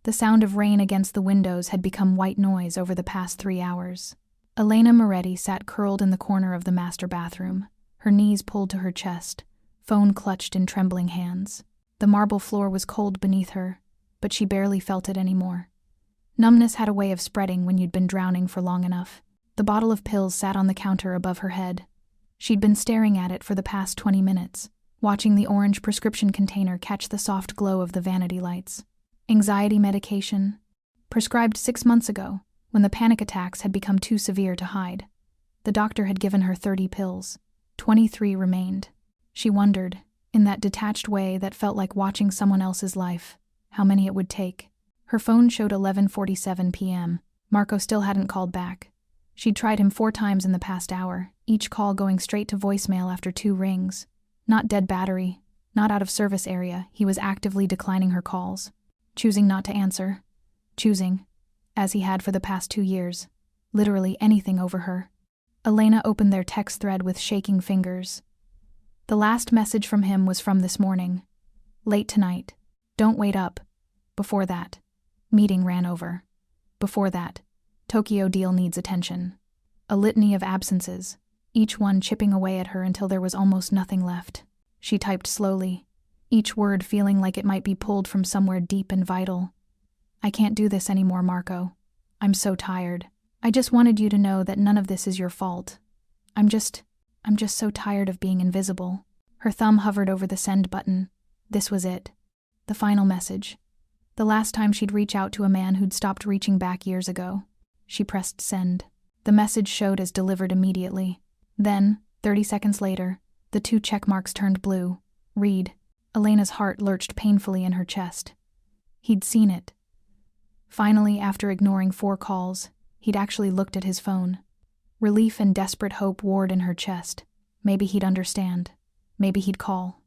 The sound of rain against the windows had become white noise over the past 3 hours. Elena Moretti sat curled in the corner of the master bathroom, her knees pulled to her chest, phone clutched in trembling hands. The marble floor was cold beneath her, but she barely felt it anymore. Numbness had a way of spreading when you'd been drowning for long enough. The bottle of pills sat on the counter above her head. She'd been staring at it for the past 20 minutes, watching the orange prescription container catch the soft glow of the vanity lights. Anxiety medication, prescribed 6 months ago, when the panic attacks had become too severe to hide. The doctor had given her 30 pills. 23 remained. She wondered, in that detached way that felt like watching someone else's life, how many it would take. Her phone showed 11:47 p.m. Marco still hadn't called back. She'd tried him 4 times in the past hour, each call going straight to voicemail after 2 rings. Not dead battery, not out of service area, he was actively declining her calls. Choosing not to answer. Choosing, as he had for the past 2 years, literally anything over her. Elena opened their text thread with shaking fingers. The last message from him was from this morning. Late tonight. Don't wait up. Before that. Meeting ran over. Before that. Tokyo deal needs attention. A litany of absences, each one chipping away at her until there was almost nothing left. She typed slowly, each word feeling like it might be pulled from somewhere deep and vital. I can't do this anymore, Marco. I'm so tired. I just wanted you to know that none of this is your fault. I'm just so tired of being invisible. Her thumb hovered over the send button. This was it. The final message. The last time she'd reach out to a man who'd stopped reaching back years ago. She pressed send. The message showed as delivered immediately. Then, 30 seconds later, the 2 check marks turned blue. Read. Elena's heart lurched painfully in her chest. He'd seen it. Finally, after ignoring 4 calls, he'd actually looked at his phone. Relief and desperate hope warred in her chest. Maybe he'd understand. Maybe he'd call.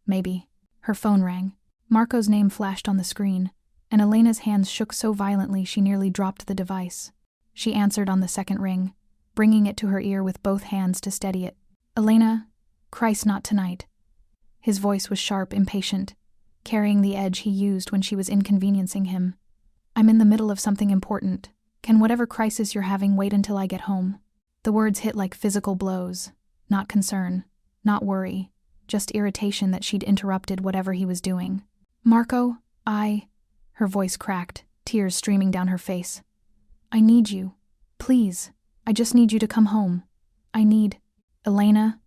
Maybe. Her phone rang. Marco's name flashed on the screen, and Elena's hands shook so violently she nearly dropped the device. She answered on the second ring, bringing it to her ear with both hands to steady it. Elena, Christ, not tonight. His voice was sharp, impatient, carrying the edge he used when she was inconveniencing him. I'm in the middle of something important. Can whatever crisis you're having wait until I get home? The words hit like physical blows. Not concern, not worry, just irritation that she'd interrupted whatever he was doing. Marco, her voice cracked, tears streaming down her face. I need you. Please, I just need you to come home. Elena,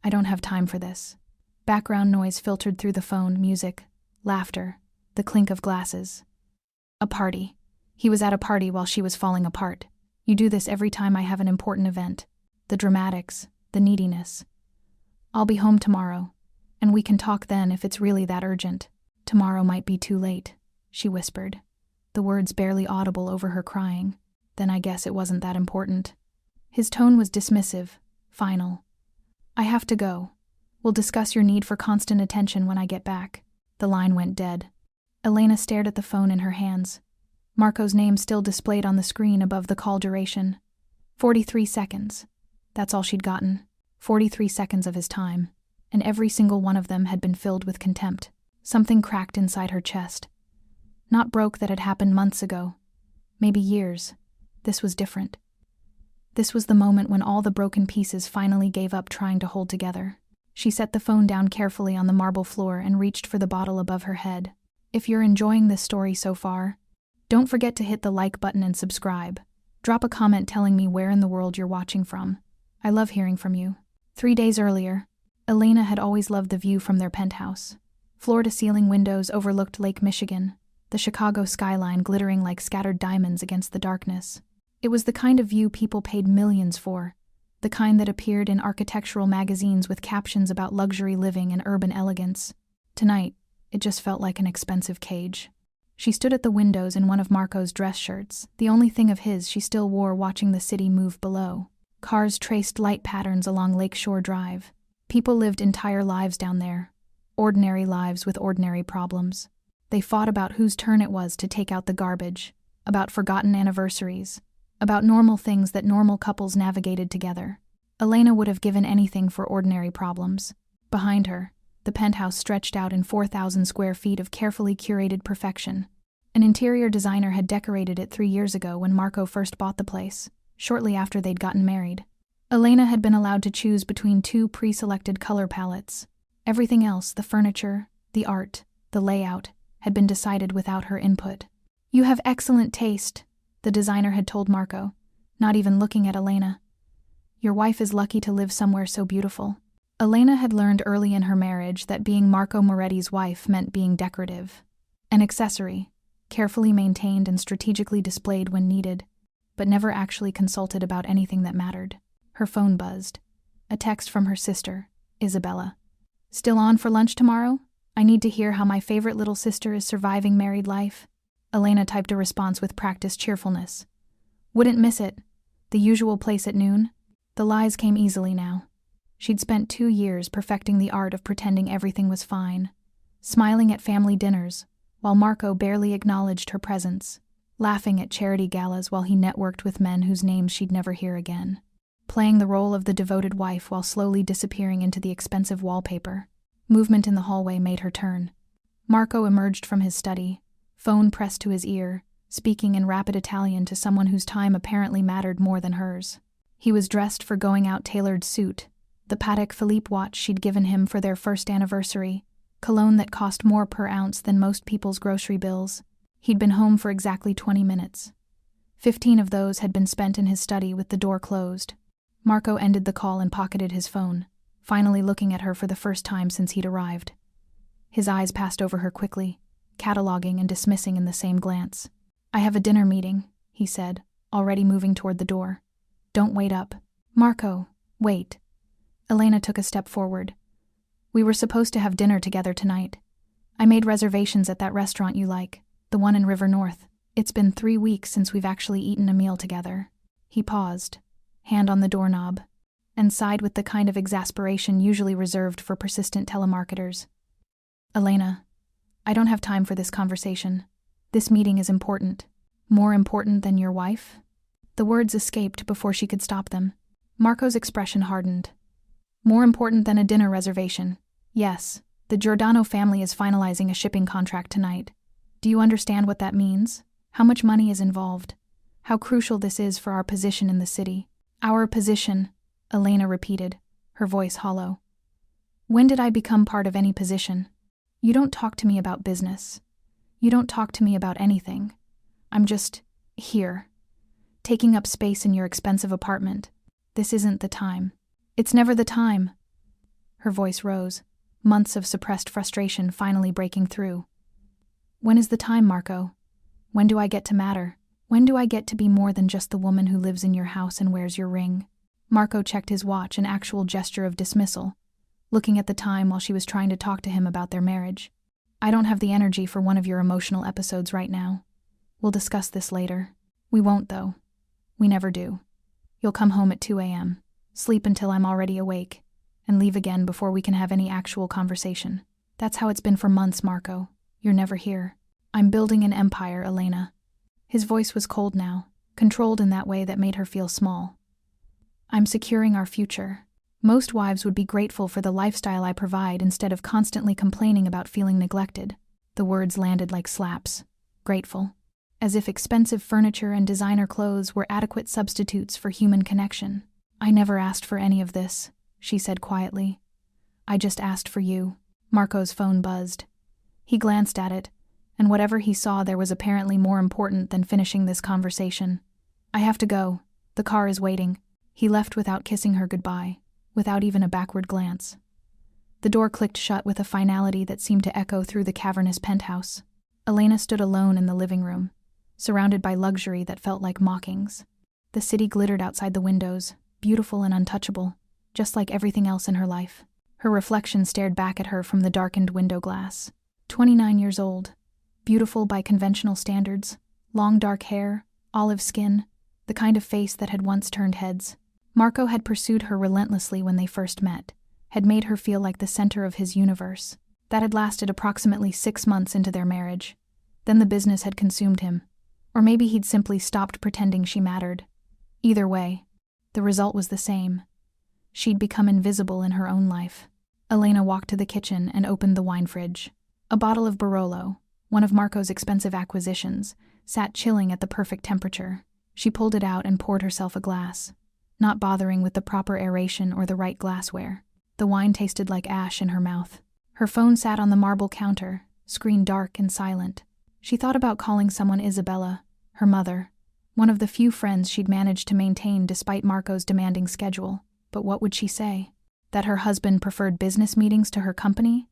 I don't have time for this. Background noise filtered through the phone, music, laughter, the clink of glasses. A party. He was at a party while she was falling apart. You do this every time I have an important event. The dramatics, the neediness. I'll be home tomorrow, and we can talk then if it's really that urgent. Tomorrow might be too late, she whispered, the words barely audible over her crying. Then I guess it wasn't that important. His tone was dismissive, final. I have to go. We'll discuss your need for constant attention when I get back. The line went dead. Elena stared at the phone in her hands. Marco's name still displayed on the screen above the call duration. 43 seconds. That's all she'd gotten. 43 seconds of his time, and every single one of them had been filled with contempt. Something cracked inside her chest. Not broke that had happened months ago. Maybe years. This was different. This was the moment when all the broken pieces finally gave up trying to hold together. She set the phone down carefully on the marble floor and reached for the bottle above her head. If you're enjoying this story so far, don't forget to hit the like button and subscribe. Drop a comment telling me where in the world you're watching from. I love hearing from you. 3 days earlier, Elena had always loved the view from their penthouse. Floor-to-ceiling windows overlooked Lake Michigan, the Chicago skyline glittering like scattered diamonds against the darkness. It was the kind of view people paid millions for, the kind that appeared in architectural magazines with captions about luxury living and urban elegance. Tonight, it just felt like an expensive cage. She stood at the windows in one of Marco's dress shirts, the only thing of his she still wore, watching the city move below. Cars traced light patterns along Lakeshore Drive. People lived entire lives down there. Ordinary lives with ordinary problems. They fought about whose turn it was to take out the garbage, about forgotten anniversaries, about normal things that normal couples navigated together. Elena would have given anything for ordinary problems. Behind her, the penthouse stretched out in 4,000 square feet of carefully curated perfection. An interior designer had decorated it 3 years ago when Marco first bought the place, shortly after they'd gotten married. Elena had been allowed to choose between 2 pre-selected color palettes. Everything else, the furniture, the art, the layout, had been decided without her input. "You have excellent taste," the designer had told Marco, not even looking at Elena. "Your wife is lucky to live somewhere so beautiful." Elena had learned early in her marriage that being Marco Moretti's wife meant being decorative. An accessory, carefully maintained and strategically displayed when needed, but never actually consulted about anything that mattered. Her phone buzzed. A text from her sister, Isabella. "Still on for lunch tomorrow? I need to hear how my favorite little sister is surviving married life." Elena typed a response with practiced cheerfulness. "Wouldn't miss it. The usual place at noon." The lies came easily now. She'd spent 2 years perfecting the art of pretending everything was fine, smiling at family dinners, while Marco barely acknowledged her presence, laughing at charity galas while he networked with men whose names she'd never hear again, playing the role of the devoted wife while slowly disappearing into the expensive wallpaper. Movement in the hallway made her turn. Marco emerged from his study, phone pressed to his ear, speaking in rapid Italian to someone whose time apparently mattered more than hers. He was dressed for going-out tailored suit, the Patek Philippe watch she'd given him for their first anniversary, cologne that cost more per ounce than most people's grocery bills. He'd been home for exactly 20 minutes. 15 of those had been spent in his study with the door closed. Marco ended the call and pocketed his phone, finally looking at her for the first time since he'd arrived. His eyes passed over her quickly, cataloging and dismissing in the same glance. "I have a dinner meeting," he said, already moving toward the door. "Don't wait up." "Marco, wait." Elena took a step forward. "We were supposed to have dinner together tonight. I made reservations at that restaurant you like, the one in River North. It's been 3 weeks since we've actually eaten a meal together." He paused, hand on the doorknob, and sighed with the kind of exasperation usually reserved for persistent telemarketers. "Elena, I don't have time for this conversation. This meeting is important." "More important than your wife?" The words escaped before she could stop them. Marco's expression hardened. "More important than a dinner reservation. Yes, the Giordano family is finalizing a shipping contract tonight. Do you understand what that means? How much money is involved? How crucial this is for our position in the city?" "Our position," Elena repeated, her voice hollow. "When did I become part of any position? You don't talk to me about business. You don't talk to me about anything. I'm just here, taking up space in your expensive apartment. This isn't the time. It's never the time." Her voice rose, months of suppressed frustration finally breaking through. "When is the time, Marco? When do I get to matter? When do I get to be more than just the woman who lives in your house and wears your ring?" Marco checked his watch, an actual gesture of dismissal, looking at the time while she was trying to talk to him about their marriage. "I don't have the energy for one of your emotional episodes right now. We'll discuss this later." "We won't, though. We never do. You'll come home at 2 a.m., sleep until I'm already awake, and leave again before we can have any actual conversation. That's how it's been for months, Marco. You're never here." "I'm building an empire, Elena." His voice was cold now, controlled in that way that made her feel small. "I'm securing our future. Most wives would be grateful for the lifestyle I provide instead of constantly complaining about feeling neglected." The words landed like slaps. Grateful. As if expensive furniture and designer clothes were adequate substitutes for human connection. "I never asked for any of this," she said quietly. "I just asked for you." Marco's phone buzzed. He glanced at it, and whatever he saw there was apparently more important than finishing this conversation. "I have to go. The car is waiting." He left without kissing her goodbye, without even a backward glance. The door clicked shut with a finality that seemed to echo through the cavernous penthouse. Elena stood alone in the living room, surrounded by luxury that felt like mockings. The city glittered outside the windows, beautiful and untouchable, just like everything else in her life. Her reflection stared back at her from the darkened window glass. 29 years old, beautiful by conventional standards, long dark hair, olive skin, the kind of face that had once turned heads. Marco had pursued her relentlessly when they first met, had made her feel like the center of his universe. That had lasted approximately 6 months into their marriage. Then the business had consumed him. Or maybe he'd simply stopped pretending she mattered. Either way, the result was the same. She'd become invisible in her own life. Elena walked to the kitchen and opened the wine fridge. A bottle of Barolo, one of Marco's expensive acquisitions, sat chilling at the perfect temperature. She pulled it out and poured herself a glass, not bothering with the proper aeration or the right glassware. The wine tasted like ash in her mouth. Her phone sat on the marble counter, screen dark and silent. She thought about calling someone Isabella, her mother, one of the few friends she'd managed to maintain despite Marco's demanding schedule. But what would she say? That her husband preferred business meetings to her company?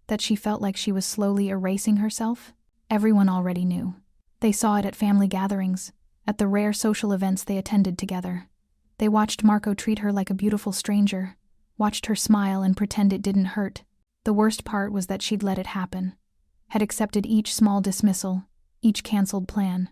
That she felt like she was slowly erasing herself? Everyone already knew. They saw it at family gatherings, at the rare social events they attended together. They watched Marco treat her like a beautiful stranger, watched her smile and pretend it didn't hurt. The worst part was that she'd let it happen, had accepted each small dismissal, each canceled plan,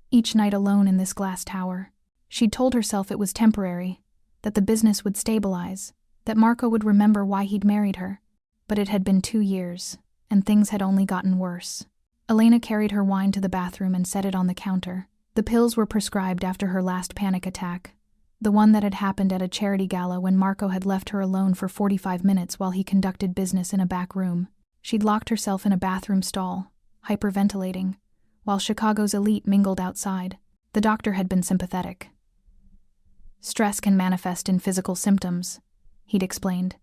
each night alone in this glass tower. She'd told herself it was temporary, that the business would stabilize, that Marco would remember why he'd married her. But it had been 2 years, and things had only gotten worse. Elena carried her wine to the bathroom and set it on the counter. The pills were prescribed after her last panic attack, the one that had happened at a charity gala when Marco had left her alone for 45 minutes while he conducted business in a back room. She'd locked herself in a bathroom stall, hyperventilating, while Chicago's elite mingled outside. The doctor had been sympathetic. Stress can manifest in physical symptoms, he'd explained.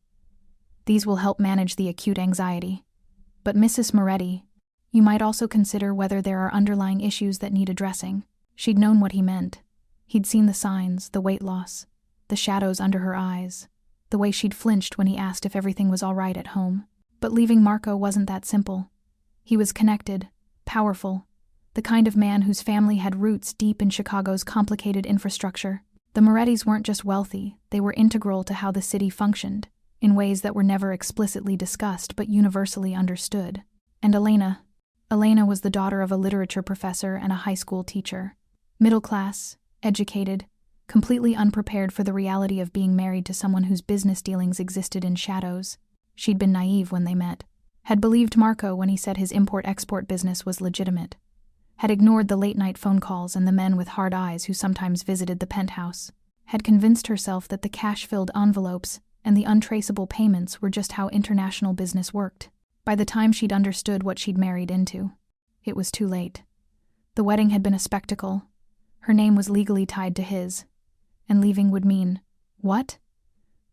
These will help manage the acute anxiety. But Mrs. Moretti, you might also consider whether there are underlying issues that need addressing. She'd known what he meant. He'd seen the signs, the weight loss, the shadows under her eyes, the way she'd flinched when he asked if everything was all right at home. But leaving Marco wasn't that simple. He was connected, powerful, the kind of man whose family had roots deep in Chicago's complicated infrastructure. The Morettis weren't just wealthy, they were integral to how the city functioned, in ways that were never explicitly discussed but universally understood. And Elena was the daughter of a literature professor and a high school teacher. Middle class, educated, completely unprepared for the reality of being married to someone whose business dealings existed in shadows. She'd been naive when they met, had believed Marco when he said his import-export business was legitimate, had ignored the late-night phone calls and the men with hard eyes who sometimes visited the penthouse, had convinced herself that the cash-filled envelopes and the untraceable payments were just how international business worked. By the time she'd understood what she'd married into, it was too late. The wedding had been a spectacle. Her name was legally tied to his, and leaving would mean, what?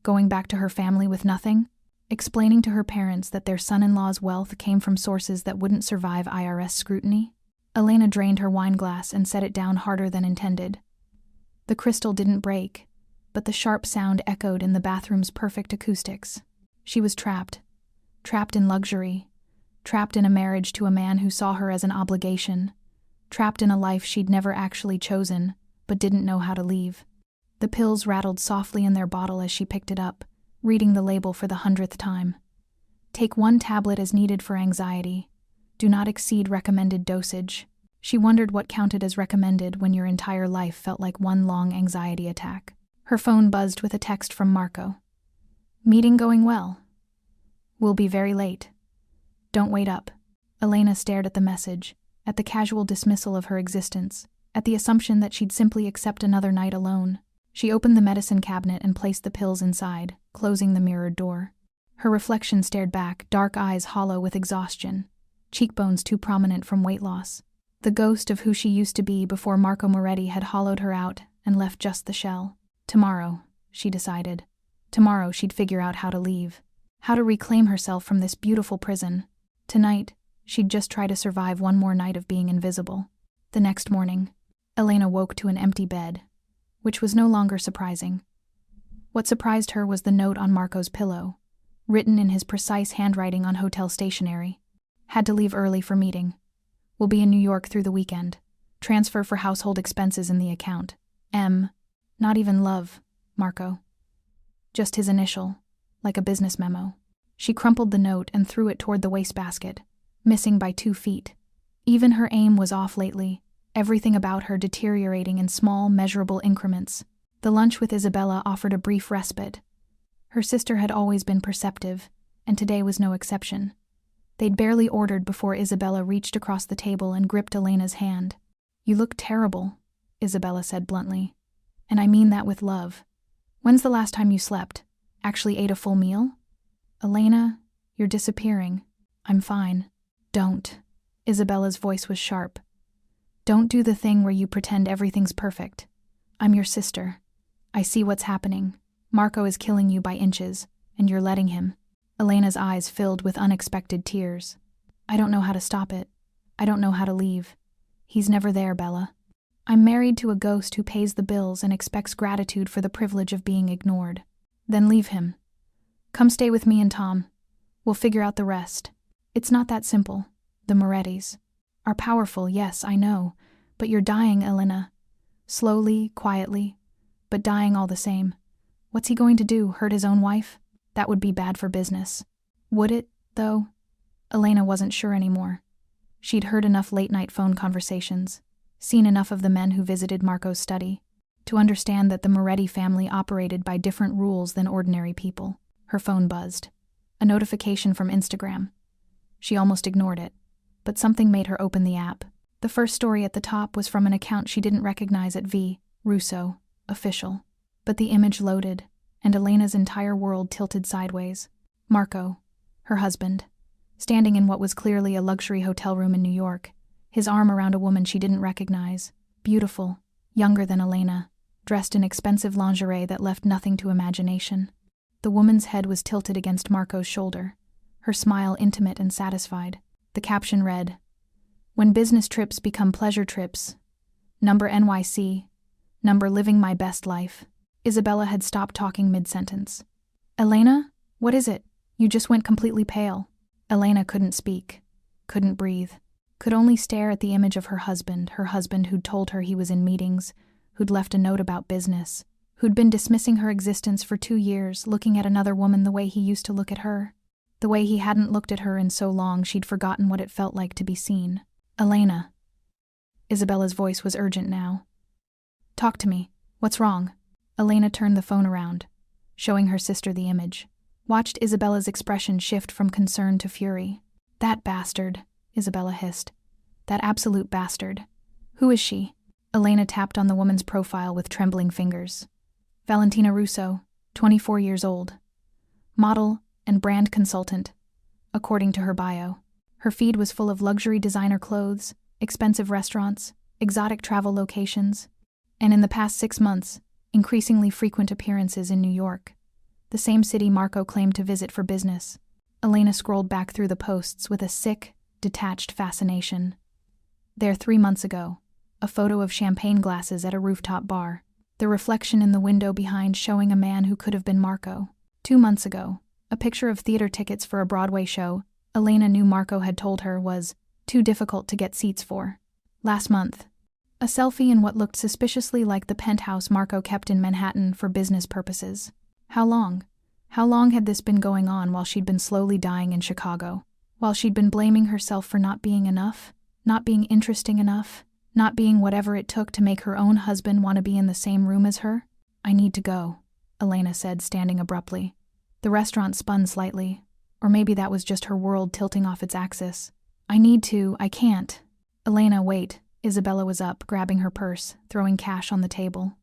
Going back to her family with nothing? Explaining to her parents that their son-in-law's wealth came from sources that wouldn't survive IRS scrutiny? Elena drained her wine glass and set it down harder than intended. The crystal didn't break, but the sharp sound echoed in the bathroom's perfect acoustics. She was trapped in luxury, trapped in a marriage to a man who saw her as an obligation, trapped in a life she'd never actually chosen, but didn't know how to leave. The pills rattled softly in their bottle as she picked it up, reading the label for the 100th time. Take 1 tablet as needed for anxiety. Do not exceed recommended dosage. She wondered what counted as recommended when your entire life felt like one long anxiety attack. Her phone buzzed with a text from Marco. Meeting going well. Will be very late. Don't wait up. Elena stared at the message, at the casual dismissal of her existence, at the assumption that she'd simply accept another night alone. She opened the medicine cabinet and placed the pills inside, closing the mirrored door. Her reflection stared back, dark eyes hollow with exhaustion, cheekbones too prominent from weight loss. The ghost of who she used to be before Marco Moretti had hollowed her out and left just the shell. Tomorrow, she decided. Tomorrow she'd figure out how to leave, how to reclaim herself from this beautiful prison. Tonight, she'd just try to survive one more night of being invisible. The next morning, Elena woke to an empty bed, which was no longer surprising. What surprised her was the note on Marco's pillow, written in his precise handwriting on hotel stationery. Had to leave early for meeting. Will be in New York through the weekend. Transfer for household expenses in the account. M. Not even love, Marco. Just his initial, like a business memo. She crumpled the note and threw it toward the wastebasket, missing by 2 feet. Even her aim was off lately, everything about her deteriorating in small, measurable increments. The lunch with Isabella offered a brief respite. Her sister had always been perceptive, and today was no exception. They'd barely ordered before Isabella reached across the table and gripped Elena's hand. You look terrible, Isabella said bluntly. And I mean that with love. When's the last time you slept? Actually ate a full meal? Elena, you're disappearing. I'm fine. Don't. Isabella's voice was sharp. Don't do the thing where you pretend everything's perfect. I'm your sister. I see what's happening. Marco is killing you by inches, and you're letting him. Elena's eyes filled with unexpected tears. I don't know how to stop it. I don't know how to leave. He's never there, Bella. I'm married to a ghost who pays the bills and expects gratitude for the privilege of being ignored. Then leave him. Come stay with me and Tom. We'll figure out the rest. It's not that simple. The Morettis are powerful, yes, I know, but you're dying, Elena. Slowly, quietly, but dying all the same. What's he going to do, hurt his own wife? That would be bad for business. Would it, though? Elena wasn't sure anymore. She'd heard enough late-night phone conversations, seen enough of the men who visited Marco's study, to understand that the Moretti family operated by different rules than ordinary people. Her phone buzzed. A notification from Instagram. She almost ignored it, but something made her open the app. The first story at the top was from an account she didn't recognize at V. Russo, official. But the image loaded, and Elena's entire world tilted sideways. Marco, her husband, standing in what was clearly a luxury hotel room in New York, his arm around a woman she didn't recognize, beautiful, younger than Elena, dressed in expensive lingerie that left nothing to imagination. The woman's head was tilted against Marco's shoulder, her smile intimate and satisfied. The caption read, "When business trips become pleasure trips. Number NYC. Number living my best life." Isabella had stopped talking mid-sentence. "Elena? What is it? You just went completely pale." Elena couldn't speak, couldn't breathe, could only stare at the image of her husband who'd told her he was in meetings, who'd left a note about business, who'd been dismissing her existence for 2 years, looking at another woman the way he used to look at her. The way he hadn't looked at her in so long she'd forgotten what it felt like to be seen. "Elena." Isabella's voice was urgent now. "Talk to me. What's wrong?" Elena turned the phone around, showing her sister the image. Watched Isabella's expression shift from concern to fury. "That bastard," Isabella hissed. "That absolute bastard. Who is she?" Elena tapped on the woman's profile with trembling fingers. "Valentina Russo, 24 years old. Model and brand consultant, according to her bio. Her feed was full of luxury designer clothes, expensive restaurants, exotic travel locations, and in the past 6 months, increasingly frequent appearances in New York, the same city Marco claimed to visit for business." Elena scrolled back through the posts with a sick, detached fascination. There 3 months ago, a photo of champagne glasses at a rooftop bar, the reflection in the window behind showing a man who could have been Marco. 2 months ago, a picture of theater tickets for a Broadway show Elena knew Marco had told her was too difficult to get seats for. Last month, a selfie in what looked suspiciously like the penthouse Marco kept in Manhattan for business purposes. How long? How long had this been going on while she'd been slowly dying in Chicago? While she'd been blaming herself for not being enough, not being interesting enough, not being whatever it took to make her own husband want to be in the same room as her? "I need to go," Elena said, standing abruptly. The restaurant spun slightly, or maybe that was just her world tilting off its axis. I can't." "Elena, wait." Isabella was up, grabbing her purse, throwing cash on the table.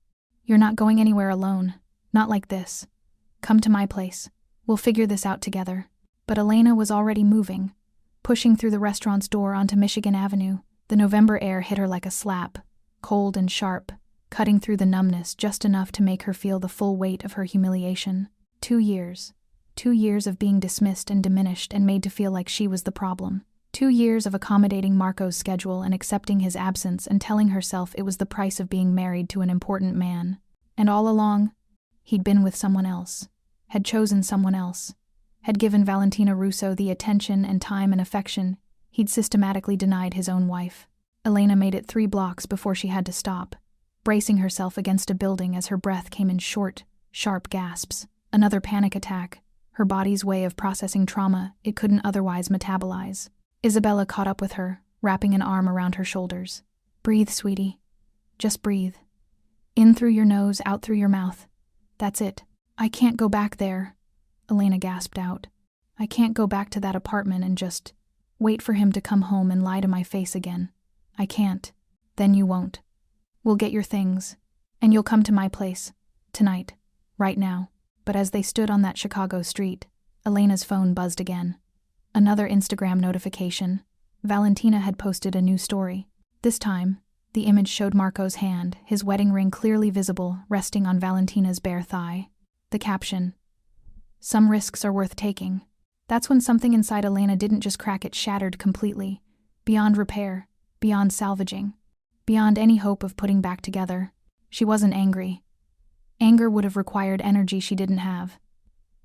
"You're not going anywhere alone. Not like this. Come to my place. We'll figure this out together." But Elena was already moving, pushing through the restaurant's door onto Michigan Avenue. The November air hit her like a slap, cold and sharp, cutting through the numbness just enough to make her feel the full weight of her humiliation. 2 years. 2 years of being dismissed and diminished and made to feel like she was the problem. 2 years of accommodating Marco's schedule and accepting his absence and telling herself it was the price of being married to an important man. And all along, he'd been with someone else, had chosen someone else, had given Valentina Russo the attention and time and affection he'd systematically denied his own wife. Elena made it 3 blocks before she had to stop, bracing herself against a building as her breath came in short, sharp gasps. Another panic attack, her body's way of processing trauma it couldn't otherwise metabolize. Isabella caught up with her, wrapping an arm around her shoulders. "Breathe, sweetie. Just breathe. In through your nose, out through your mouth. That's it." "I can't go back there," Elena gasped out. "I can't go back to that apartment and just wait for him to come home and lie to my face again. I can't." "Then you won't. We'll get your things, and you'll come to my place. Tonight. Right now." But as they stood on that Chicago street, Elena's phone buzzed again. Another Instagram notification, Valentina had posted a new story. This time, the image showed Marco's hand, his wedding ring clearly visible, resting on Valentina's bare thigh. The caption, "Some risks are worth taking." That's when something inside Elena didn't just crack, it shattered completely. Beyond repair, beyond salvaging, beyond any hope of putting back together. She wasn't angry. Anger would have required energy she didn't have.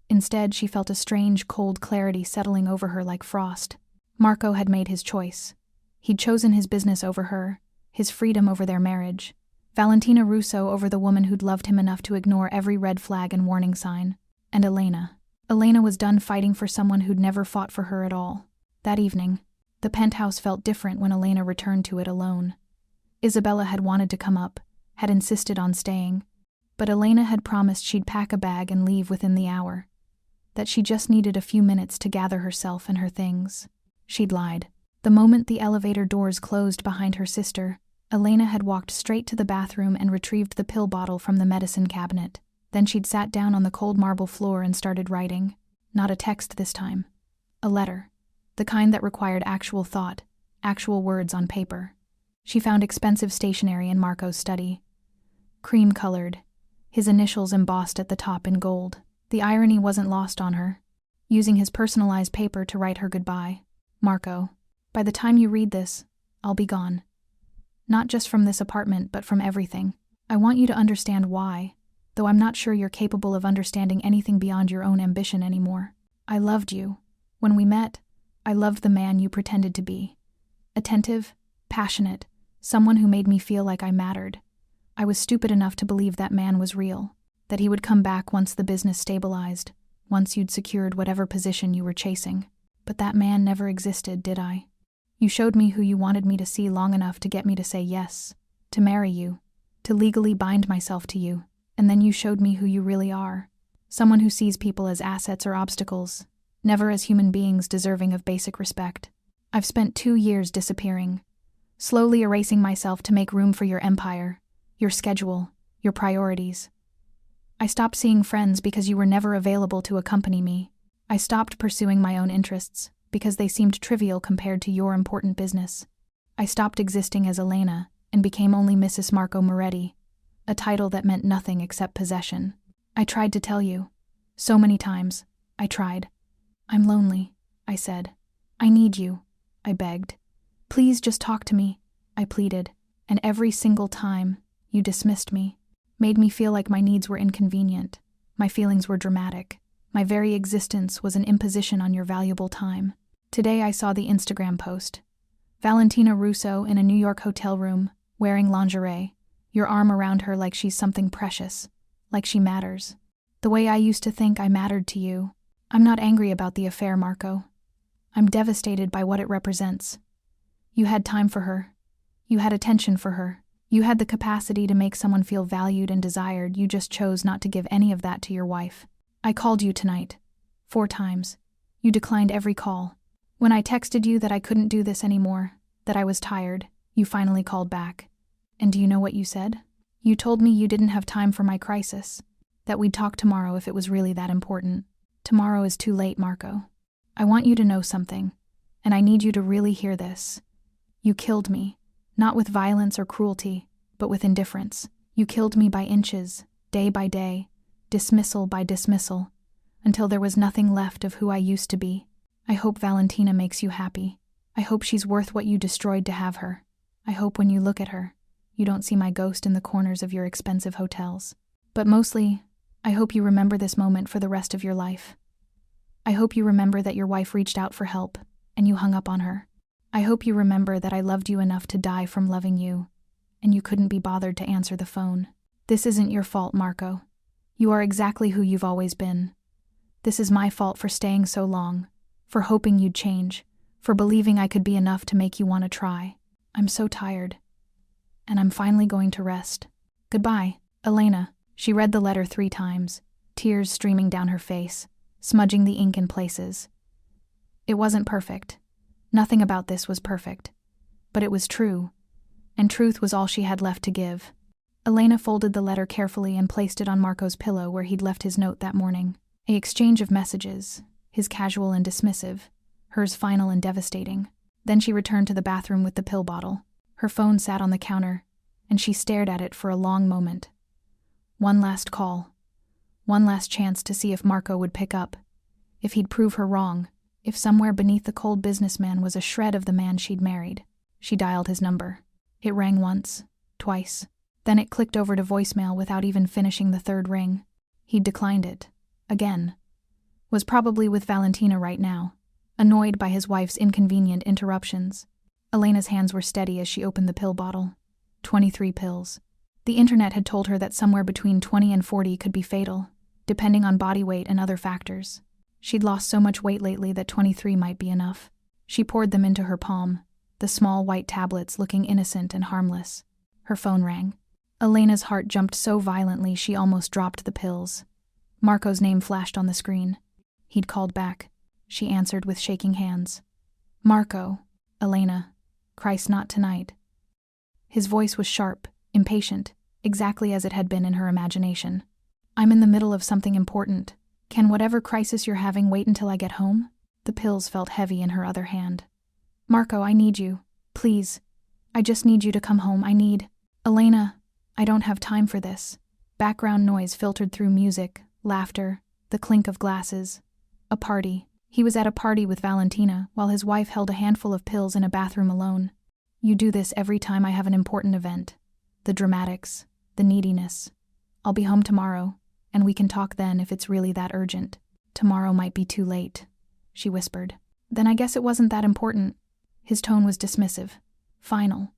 Instead, she felt a strange, cold clarity settling over her like frost. Marco had made his choice. He'd chosen his business over her, his freedom over their marriage, Valentina Russo over the woman who'd loved him enough to ignore every red flag and warning sign. And Elena. Elena was done fighting for someone who'd never fought for her at all. That evening, the penthouse felt different when Elena returned to it alone. Isabella had wanted to come up, had insisted on staying, but Elena had promised she'd pack a bag and leave within the hour, that she just needed a few minutes to gather herself and her things. She'd lied. The moment the elevator doors closed behind her sister, Elena had walked straight to the bathroom and retrieved the pill bottle from the medicine cabinet. Then she'd sat down on the cold marble floor and started writing. Not a text this time. A letter. The kind that required actual thought, actual words on paper. She found expensive stationery in Marco's study. Cream-colored, his initials embossed at the top in gold. The irony wasn't lost on her. Using his personalized paper to write her goodbye. Marco, by the time you read this, I'll be gone. Not just from this apartment, but from everything. I want you to understand why, though I'm not sure you're capable of understanding anything beyond your own ambition anymore. I loved you. When we met, I loved the man you pretended to be. Attentive, passionate, someone who made me feel like I mattered. I was stupid enough to believe that man was real, that he would come back once the business stabilized, once you'd secured whatever position you were chasing. But that man never existed, did I? You showed me who you wanted me to see long enough to get me to say yes, to marry you, to legally bind myself to you, and then you showed me who you really are. Someone who sees people as assets or obstacles, never as human beings deserving of basic respect. I've spent 2 years disappearing, slowly erasing myself to make room for your empire, your schedule, your priorities. I stopped seeing friends because you were never available to accompany me. I stopped pursuing my own interests because they seemed trivial compared to your important business. I stopped existing as Elena and became only Mrs. Marco Moretti, a title that meant nothing except possession. I tried to tell you. So many times. I tried. I'm lonely, I said. I need you, I begged. Please just talk to me, I pleaded. And every single time, you dismissed me, made me feel like my needs were inconvenient, my feelings were dramatic. My very existence was an imposition on your valuable time. Today I saw the Instagram post. Valentina Russo in a New York hotel room, wearing lingerie, your arm around her like she's something precious, like she matters. The way I used to think I mattered to you. I'm not angry about the affair, Marco. I'm devastated by what it represents. You had time for her. You had attention for her. You had the capacity to make someone feel valued and desired. You just chose not to give any of that to your wife. I called you tonight. 4 times. You declined every call. When I texted you that I couldn't do this anymore, that I was tired, you finally called back. And do you know what you said? You told me you didn't have time for my crisis, that we'd talk tomorrow if it was really that important. Tomorrow is too late, Marco. I want you to know something, and I need you to really hear this. You killed me, not with violence or cruelty, but with indifference. You killed me by inches, day by day, dismissal by dismissal, until there was nothing left of who I used to be. I hope Valentina makes you happy. I hope she's worth what you destroyed to have her. I hope when you look at her, you don't see my ghost in the corners of your expensive hotels. But mostly, I hope you remember this moment for the rest of your life. I hope you remember that your wife reached out for help, and you hung up on her. I hope you remember that I loved you enough to die from loving you, and you couldn't be bothered to answer the phone. This isn't your fault, Marco. You are exactly who you've always been. This is my fault for staying so long, for hoping you'd change, for believing I could be enough to make you want to try. I'm so tired. And I'm finally going to rest. Goodbye, Elena. She read the letter 3 times, tears streaming down her face, smudging the ink in places. It wasn't perfect. Nothing about this was perfect. But it was true, and truth was all she had left to give. Elena folded the letter carefully and placed it on Marco's pillow where he'd left his note that morning. An exchange of messages, his casual and dismissive, hers final and devastating. Then she returned to the bathroom with the pill bottle. Her phone sat on the counter, and she stared at it for a long moment. One last call. One last chance to see if Marco would pick up. If he'd prove her wrong. If somewhere beneath the cold businessman was a shred of the man she'd married. She dialed his number. It rang once, twice. Then it clicked over to voicemail without even finishing the third ring. He'd declined it. Again. Was probably with Valentina right now, annoyed by his wife's inconvenient interruptions. Elena's hands were steady as she opened the pill bottle. 23 pills. The internet had told her that somewhere between 20 and 40 could be fatal, depending on body weight and other factors. She'd lost so much weight lately that 23 might be enough. She poured them into her palm, the small white tablets looking innocent and harmless. Her phone rang. Elena's heart jumped so violently she almost dropped the pills. Marco's name flashed on the screen. He'd called back. She answered with shaking hands. Marco. Elena. Christ, not tonight. His voice was sharp, impatient, exactly as it had been in her imagination. I'm in the middle of something important. Can whatever crisis you're having wait until I get home? The pills felt heavy in her other hand. Marco, I need you. Please. I just need you to come home. I need... Elena, I don't have time for this. Background noise filtered through music, laughter, the clink of glasses. A party. He was at a party with Valentina, while his wife held a handful of pills in a bathroom alone. You do this every time I have an important event. The dramatics, the neediness. I'll be home tomorrow, and we can talk then if it's really that urgent. Tomorrow might be too late, she whispered. Then I guess it wasn't that important. His tone was dismissive. Final.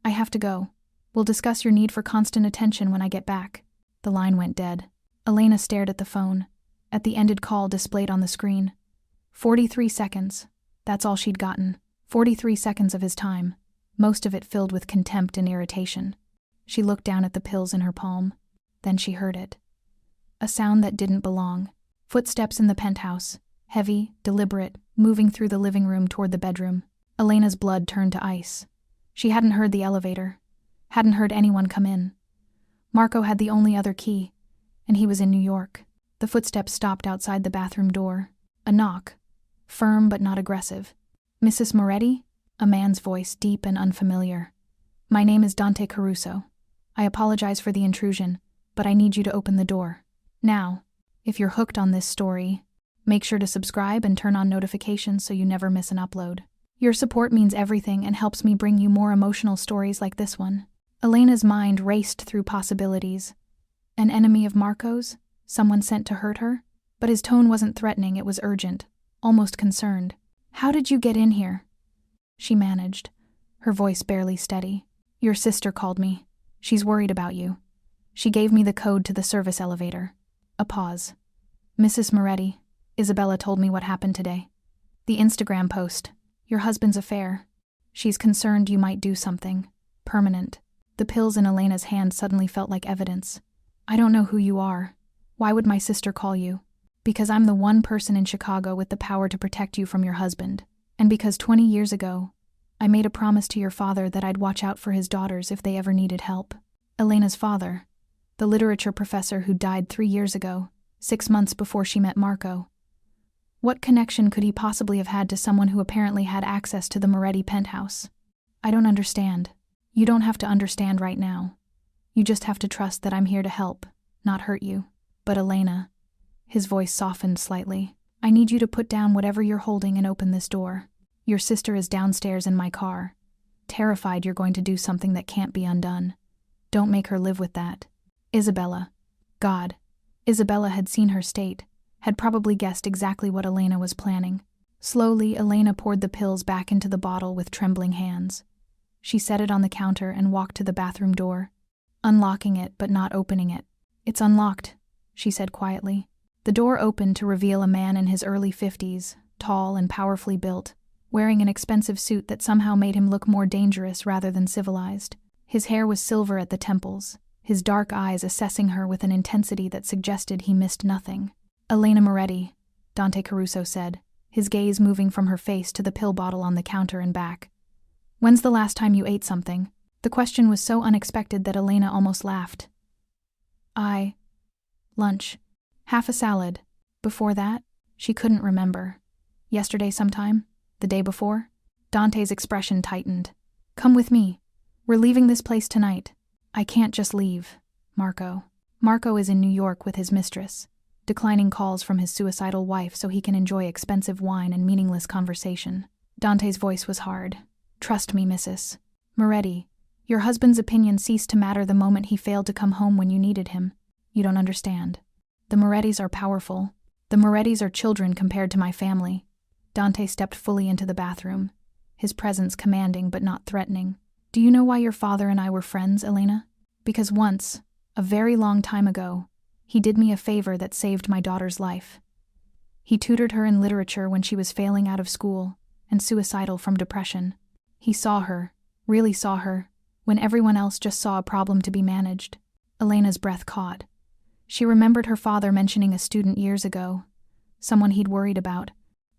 I have to go. We'll discuss your need for constant attention when I get back. The line went dead. Elena stared at the phone, at the ended call displayed on the screen. 43 seconds. That's all she'd gotten. 43 seconds of his time, most of it filled with contempt and irritation. She looked down at the pills in her palm. Then she heard it. A sound that didn't belong. Footsteps in the penthouse, heavy, deliberate, moving through the living room toward the bedroom. Elena's blood turned to ice. She hadn't heard the elevator, hadn't heard anyone come in. Marco had the only other key, and he was in New York. The footsteps stopped outside the bathroom door. A knock, firm but not aggressive. Mrs. Moretti? A man's voice, deep and unfamiliar. My name is Dante Caruso. I apologize for the intrusion, but I need you to open the door. Now, if you're hooked on this story, make sure to subscribe and turn on notifications so you never miss an upload. Your support means everything and helps me bring you more emotional stories like this one. Elena's mind raced through possibilities. An enemy of Marco's? Someone sent to hurt her? But his tone wasn't threatening, it was urgent, almost concerned. How did you get in here? She managed, her voice barely steady. Your sister called me. She's worried about you. She gave me the code to the service elevator. A pause. Mrs. Moretti, Isabella told me what happened today. The Instagram post. Your husband's affair. She's concerned you might do something. Permanent. The pills in Elena's hand suddenly felt like evidence. I don't know who you are. Why would my sister call you? Because I'm the one person in Chicago with the power to protect you from your husband. And because 20 years ago, I made a promise to your father that I'd watch out for his daughters if they ever needed help. Elena's father, the literature professor who died 3 years ago, 6 months before she met Marco. What connection could he possibly have had to someone who apparently had access to the Moretti penthouse? I don't understand. You don't have to understand right now. You just have to trust that I'm here to help, not hurt you. But Elena, his voice softened slightly, I need you to put down whatever you're holding and open this door. Your sister is downstairs in my car, terrified you're going to do something that can't be undone. Don't make her live with that. Isabella. God. Isabella had seen her state, had probably guessed exactly what Elena was planning. Slowly, Elena poured the pills back into the bottle with trembling hands. She set it on the counter and walked to the bathroom door, unlocking it but not opening it. It's unlocked, she said quietly. The door opened to reveal a man in his early 50s, tall and powerfully built, wearing an expensive suit that somehow made him look more dangerous rather than civilized. His hair was silver at the temples, his dark eyes assessing her with an intensity that suggested he missed nothing. Elena Moretti, Dante Caruso said, his gaze moving from her face to the pill bottle on the counter and back. When's the last time you ate something? The question was so unexpected that Elena almost laughed. Lunch. Half a salad. Before that? She couldn't remember. Yesterday sometime? The day before? Dante's expression tightened. Come with me. We're leaving this place tonight. I can't just leave, Marco. Marco is in New York with his mistress, declining calls from his suicidal wife so he can enjoy expensive wine and meaningless conversation. Dante's voice was hard. Trust me, Mrs. Moretti. Your husband's opinion ceased to matter the moment he failed to come home when you needed him. You don't understand. The Morettis are powerful. The Morettis are children compared to my family. Dante stepped fully into the bathroom, his presence commanding but not threatening. Do you know why your father and I were friends, Elena? Because once, a very long time ago, he did me a favor that saved my daughter's life. He tutored her in literature when she was failing out of school and suicidal from depression. He saw her, really saw her, when everyone else just saw a problem to be managed. Elena's breath caught. She remembered her father mentioning a student years ago, someone he'd worried about,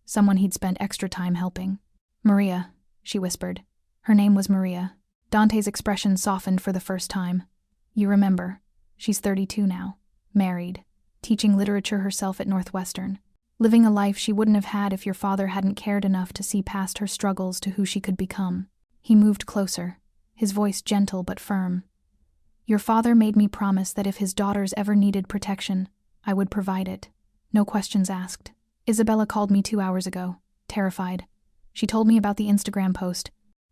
someone he'd spent extra time helping. Maria, she whispered. Her name was Maria. Dante's expression softened for the first time. You remember. She's 32 now, married, teaching literature herself at Northwestern, living a life she wouldn't have had if your father hadn't cared enough to see past her struggles to who she could become. He moved closer, his voice gentle but firm. Your father made me promise that if his daughters ever needed protection, I would provide it. No questions asked. Isabella called me 2 hours ago, terrified. She told me about the Instagram post,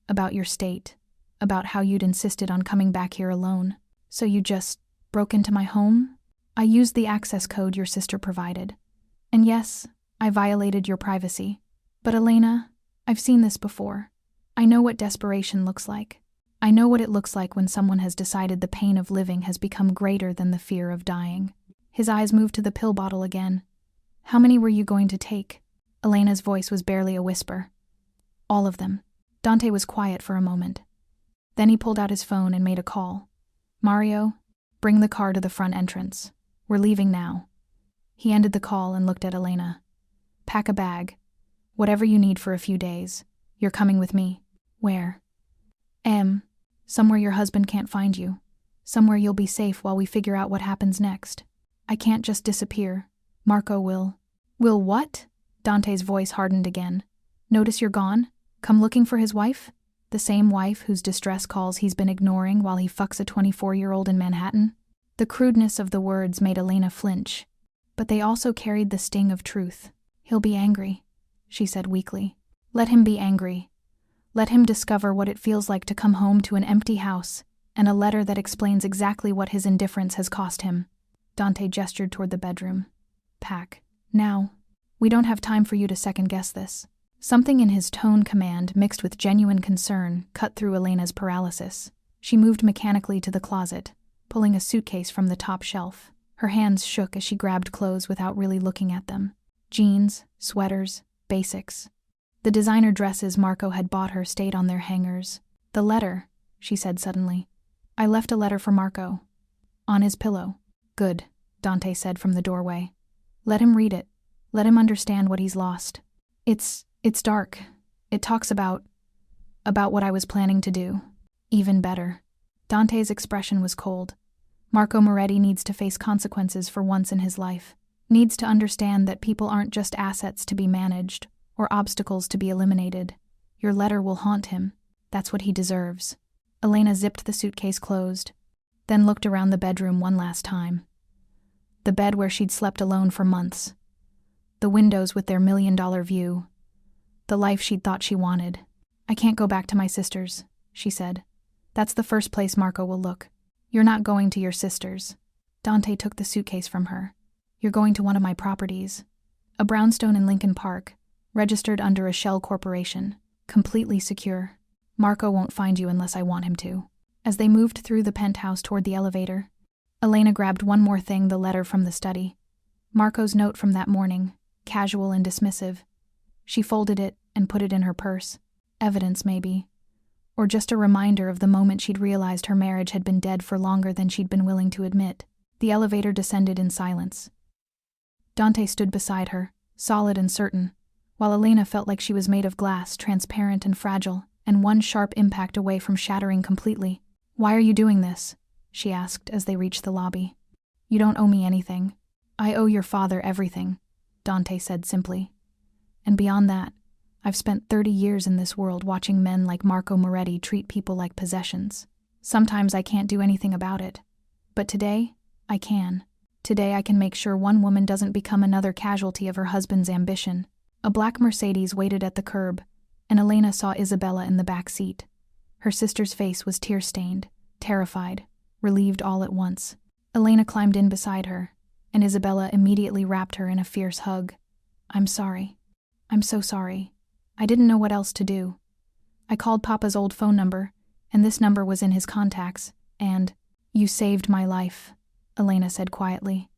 about your state, about how you'd insisted on coming back here alone. So you just broke into my home? I used the access code your sister provided. And yes, I violated your privacy. But Elena, I've seen this before. I know what desperation looks like. I know what it looks like when someone has decided the pain of living has become greater than the fear of dying. His eyes moved to the pill bottle again. How many were you going to take? Elena's voice was barely a whisper. All of them. Dante was quiet for a moment. Then he pulled out his phone and made a call. Mario, bring the car to the front entrance. We're leaving now. He ended the call and looked at Elena. Pack a bag. Whatever you need for a few days. You're coming with me. Where? Somewhere your husband can't find you. Somewhere you'll be safe while we figure out what happens next. I can't just disappear. Marco will. Will what? Dante's voice hardened again. Notice you're gone? Come looking for his wife? The same wife whose distress calls he's been ignoring while he fucks a 24-year-old in Manhattan? The crudeness of the words made Elena flinch, but they also carried the sting of truth. He'll be angry, she said weakly. Let him be angry. Let him discover what it feels like to come home to an empty house and a letter that explains exactly what his indifference has cost him. Dante gestured toward the bedroom. Pack. Now. We don't have time for you to second-guess this. Something in his tone command mixed with genuine concern cut through Elena's paralysis. She moved mechanically to the closet, pulling a suitcase from the top shelf. Her hands shook as she grabbed clothes without really looking at them. Jeans, sweaters, basics. The designer dresses Marco had bought her stayed on their hangers. The letter, she said suddenly. I left a letter for Marco. On his pillow. Good, Dante said from the doorway. Let him read it. Let him understand what he's lost. It's dark. It talks about what I was planning to do. Even better. Dante's expression was cold. Marco Moretti needs to face consequences for once in his life. Needs to understand that people aren't just assets to be managed or obstacles to be eliminated. Your letter will haunt him. That's what he deserves. Elena zipped the suitcase closed, then looked around the bedroom one last time. The bed where she'd slept alone for months. The windows with their $1,000,000 view. The life she'd thought she wanted. I can't go back to my sister's, she said. That's the first place Marco will look. You're not going to your sister's. Dante took the suitcase from her. You're going to one of my properties. A brownstone in Lincoln Park, registered under a shell corporation, completely secure. Marco won't find you unless I want him to. As they moved through the penthouse toward the elevator, Elena grabbed one more thing, the letter from the study. Marco's note from that morning, casual and dismissive. She folded it and put it in her purse. Evidence, maybe. Or just a reminder of the moment she'd realized her marriage had been dead for longer than she'd been willing to admit. The elevator descended in silence. Dante stood beside her, solid and certain, while Elena felt like she was made of glass, transparent and fragile, and one sharp impact away from shattering completely. Why are you doing this? She asked as they reached the lobby. You don't owe me anything. I owe your father everything, Dante said simply. And beyond that, I've spent 30 years in this world watching men like Marco Moretti treat people like possessions. Sometimes I can't do anything about it. But today, I can. Today I can make sure one woman doesn't become another casualty of her husband's ambition. A black Mercedes waited at the curb, and Elena saw Isabella in the back seat. Her sister's face was tear-stained, terrified, relieved all at once. Elena climbed in beside her, and Isabella immediately wrapped her in a fierce hug. I'm sorry. I'm so sorry. I didn't know what else to do. I called Papa's old phone number, and this number was in his contacts, and— You saved my life, Elena said quietly.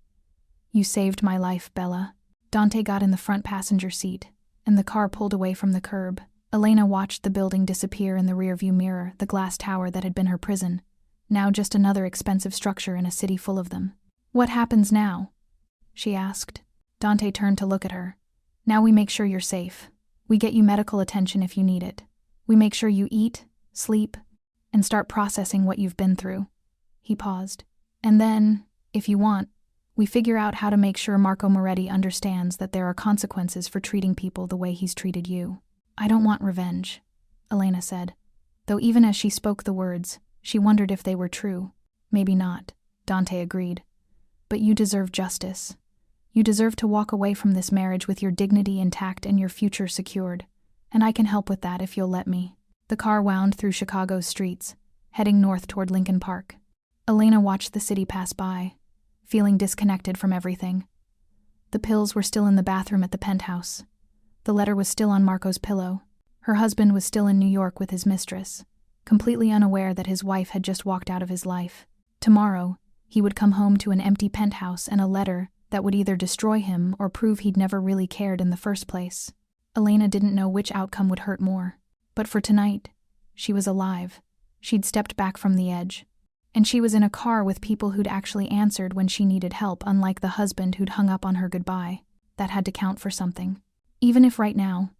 You saved my life, Bella. Dante got in the front passenger seat, and the car pulled away from the curb. Elena watched the building disappear in the rearview mirror, the glass tower that had been her prison, now just another expensive structure in a city full of them. What happens now? She asked. Dante turned to look at her. Now we make sure you're safe. We get you medical attention if you need it. We make sure you eat, sleep, and start processing what you've been through. He paused. And then, if you want, we figure out how to make sure Marco Moretti understands that there are consequences for treating people the way he's treated you. I don't want revenge, Elena said, though even as she spoke the words, she wondered if they were true. Maybe not, Dante agreed. But you deserve justice. You deserve to walk away from this marriage with your dignity intact and your future secured, and I can help with that if you'll let me. The car wound through Chicago's streets, heading north toward Lincoln Park. Elena watched the city pass by, feeling disconnected from everything. The pills were still in the bathroom at the penthouse. The letter was still on Marco's pillow. Her husband was still in New York with his mistress, completely unaware that his wife had just walked out of his life. Tomorrow, he would come home to an empty penthouse and a letter that would either destroy him or prove he'd never really cared in the first place. Elena didn't know which outcome would hurt more. But for tonight, she was alive. She'd stepped back from the edge. And she was in a car with people who'd actually answered when she needed help, unlike the husband who'd hung up on her goodbye. That had to count for something. Even if right now,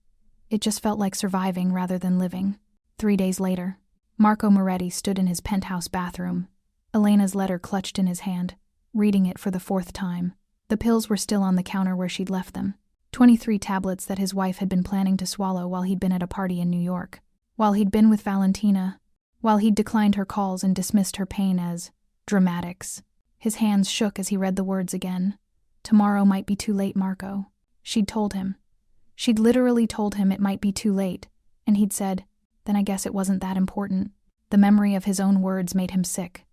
it just felt like surviving rather than living. 3 days later, Marco Moretti stood in his penthouse bathroom, Elena's letter clutched in his hand, reading it for the 4th time. The pills were still on the counter where she'd left them. 23 tablets that his wife had been planning to swallow while he'd been at a party in New York. While he'd been with Valentina, while he'd declined her calls and dismissed her pain as dramatics. His hands shook as he read the words again. Tomorrow might be too late, Marco. She'd told him. She'd literally told him it might be too late, and he'd said, then I guess it wasn't that important. The memory of his own words made him sick,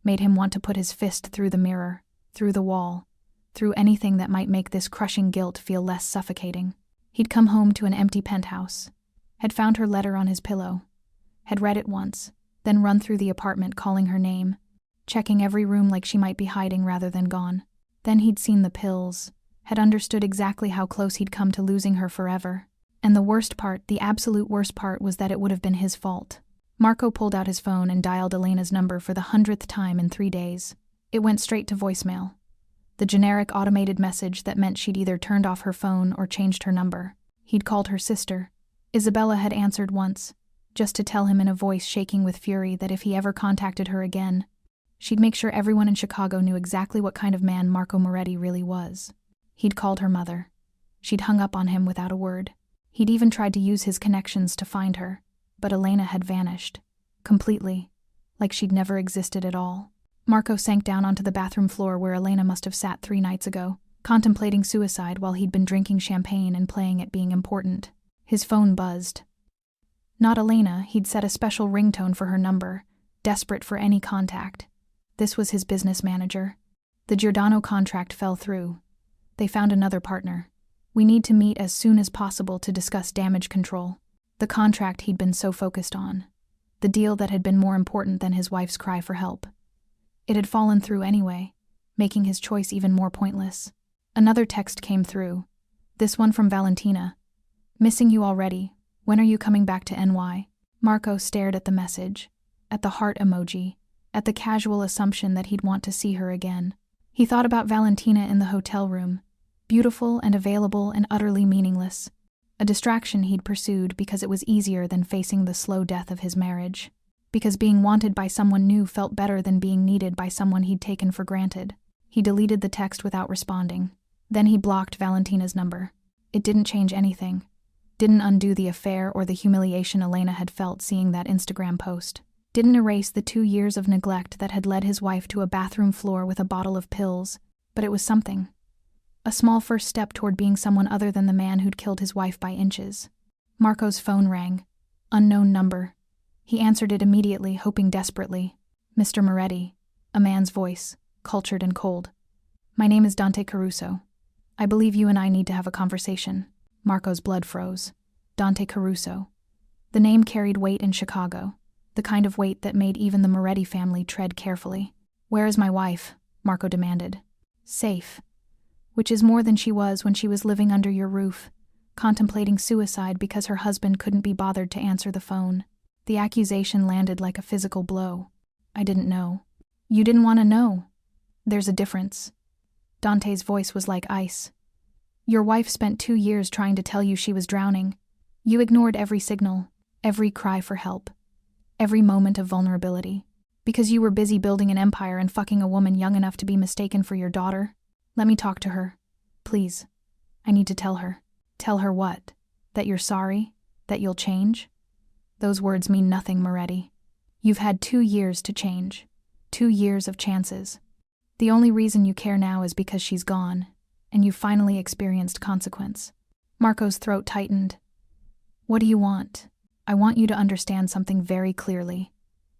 made him want to put his fist through the mirror, through the wall, through anything that might make this crushing guilt feel less suffocating. He'd come home to an empty penthouse, had found her letter on his pillow, had read it once, then run through the apartment calling her name, checking every room like she might be hiding rather than gone. Then he'd seen the pills, had understood exactly how close he'd come to losing her forever. And the worst part, the absolute worst part, was that it would have been his fault. Marco pulled out his phone and dialed Elena's number for the 100th time in 3 days. It went straight to voicemail. The generic automated message that meant she'd either turned off her phone or changed her number. He'd called her sister. Isabella had answered once, just to tell him in a voice shaking with fury that if he ever contacted her again, she'd make sure everyone in Chicago knew exactly what kind of man Marco Moretti really was. He'd called her mother. She'd hung up on him without a word. He'd even tried to use his connections to find her, but Elena had vanished. Completely. Like she'd never existed at all. Marco sank down onto the bathroom floor where Elena must have sat 3 nights ago, contemplating suicide while he'd been drinking champagne and playing at being important. His phone buzzed. Not Elena, he'd set a special ringtone for her number, desperate for any contact. This was his business manager. The Giordano contract fell through. They found another partner. We need to meet as soon as possible to discuss damage control. The contract he'd been so focused on. The deal that had been more important than his wife's cry for help. It had fallen through anyway, making his choice even more pointless. Another text came through. This one from Valentina. Missing you already. When are you coming back to NY? Marco stared at the message, at the heart emoji, at the casual assumption that he'd want to see her again. He thought about Valentina in the hotel room, beautiful and available and utterly meaningless. A distraction he'd pursued because it was easier than facing the slow death of his marriage. Because being wanted by someone new felt better than being needed by someone he'd taken for granted. He deleted the text without responding. Then he blocked Valentina's number. It didn't change anything. Didn't undo the affair or the humiliation Elena had felt seeing that Instagram post. Didn't erase the 2 years of neglect that had led his wife to a bathroom floor with a bottle of pills, but it was something. A small first step toward being someone other than the man who'd killed his wife by inches. Marco's phone rang. Unknown number. He answered it immediately, hoping desperately. Mr. Moretti, a man's voice, cultured and cold. My name is Dante Caruso. I believe you and I need to have a conversation. Marco's blood froze. Dante Caruso. The name carried weight in Chicago, the kind of weight that made even the Moretti family tread carefully. Where is my wife? Marco demanded. Safe. Which is more than she was when she was living under your roof, contemplating suicide because her husband couldn't be bothered to answer the phone. The accusation landed like a physical blow. I didn't know. You didn't want to know. There's a difference. Dante's voice was like ice. Your wife spent 2 years trying to tell you she was drowning. You ignored every signal, every cry for help, every moment of vulnerability. Because you were busy building an empire and fucking a woman young enough to be mistaken for your daughter. Let me talk to her. Please. I need to tell her. Tell her what? That you're sorry? That you'll change? Those words mean nothing, Moretti. You've had 2 years to change. 2 years of chances. The only reason you care now is because she's gone, and you've finally experienced consequence. Marco's throat tightened. What do you want? I want you to understand something very clearly.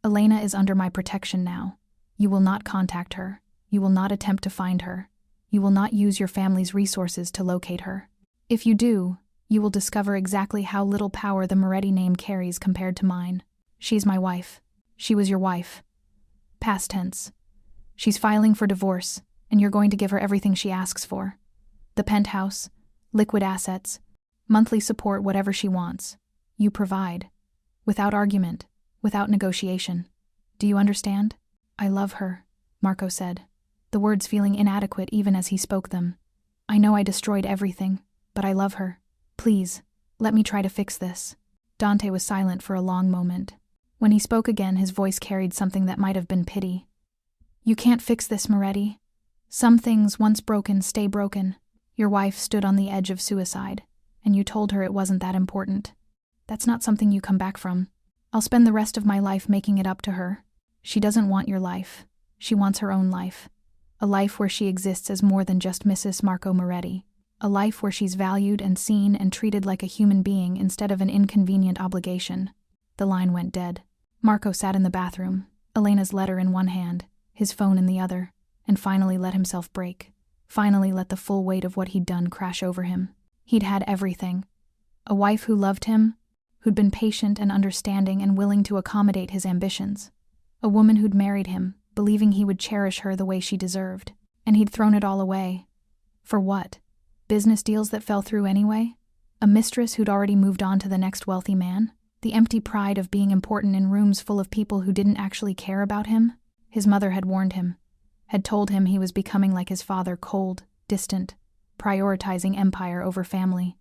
Elena is under my protection now. You will not contact her. You will not attempt to find her. You will not use your family's resources to locate her. If you do, you will discover exactly how little power the Moretti name carries compared to mine. She's my wife. She was your wife. Past tense. She's filing for divorce, and you're going to give her everything she asks for. The penthouse, liquid assets, monthly support, whatever she wants. You provide. Without argument, without negotiation. Do you understand? I love her, Marco said, the words feeling inadequate even as he spoke them. I know I destroyed everything, but I love her. Please, let me try to fix this. Dante was silent for a long moment. When he spoke again, his voice carried something that might have been pity. You can't fix this, Moretti. Some things, once broken, stay broken. Your wife stood on the edge of suicide, and you told her it wasn't that important. That's not something you come back from. I'll spend the rest of my life making it up to her. She doesn't want your life. She wants her own life. A life where she exists as more than just Mrs. Marco Moretti. A life where she's valued and seen and treated like a human being instead of an inconvenient obligation. The line went dead. Marco sat in the bathroom, Elena's letter in one hand, his phone in the other, and finally let himself break. Finally let the full weight of what he'd done crash over him. He'd had everything. A wife who loved him, who'd been patient and understanding and willing to accommodate his ambitions. A woman who'd married him, believing he would cherish her the way she deserved. And he'd thrown it all away. For what? Business deals that fell through anyway? A mistress who'd already moved on to the next wealthy man? The empty pride of being important in rooms full of people who didn't actually care about him? His mother had warned him, had told him he was becoming like his father, cold, distant, prioritizing empire over family.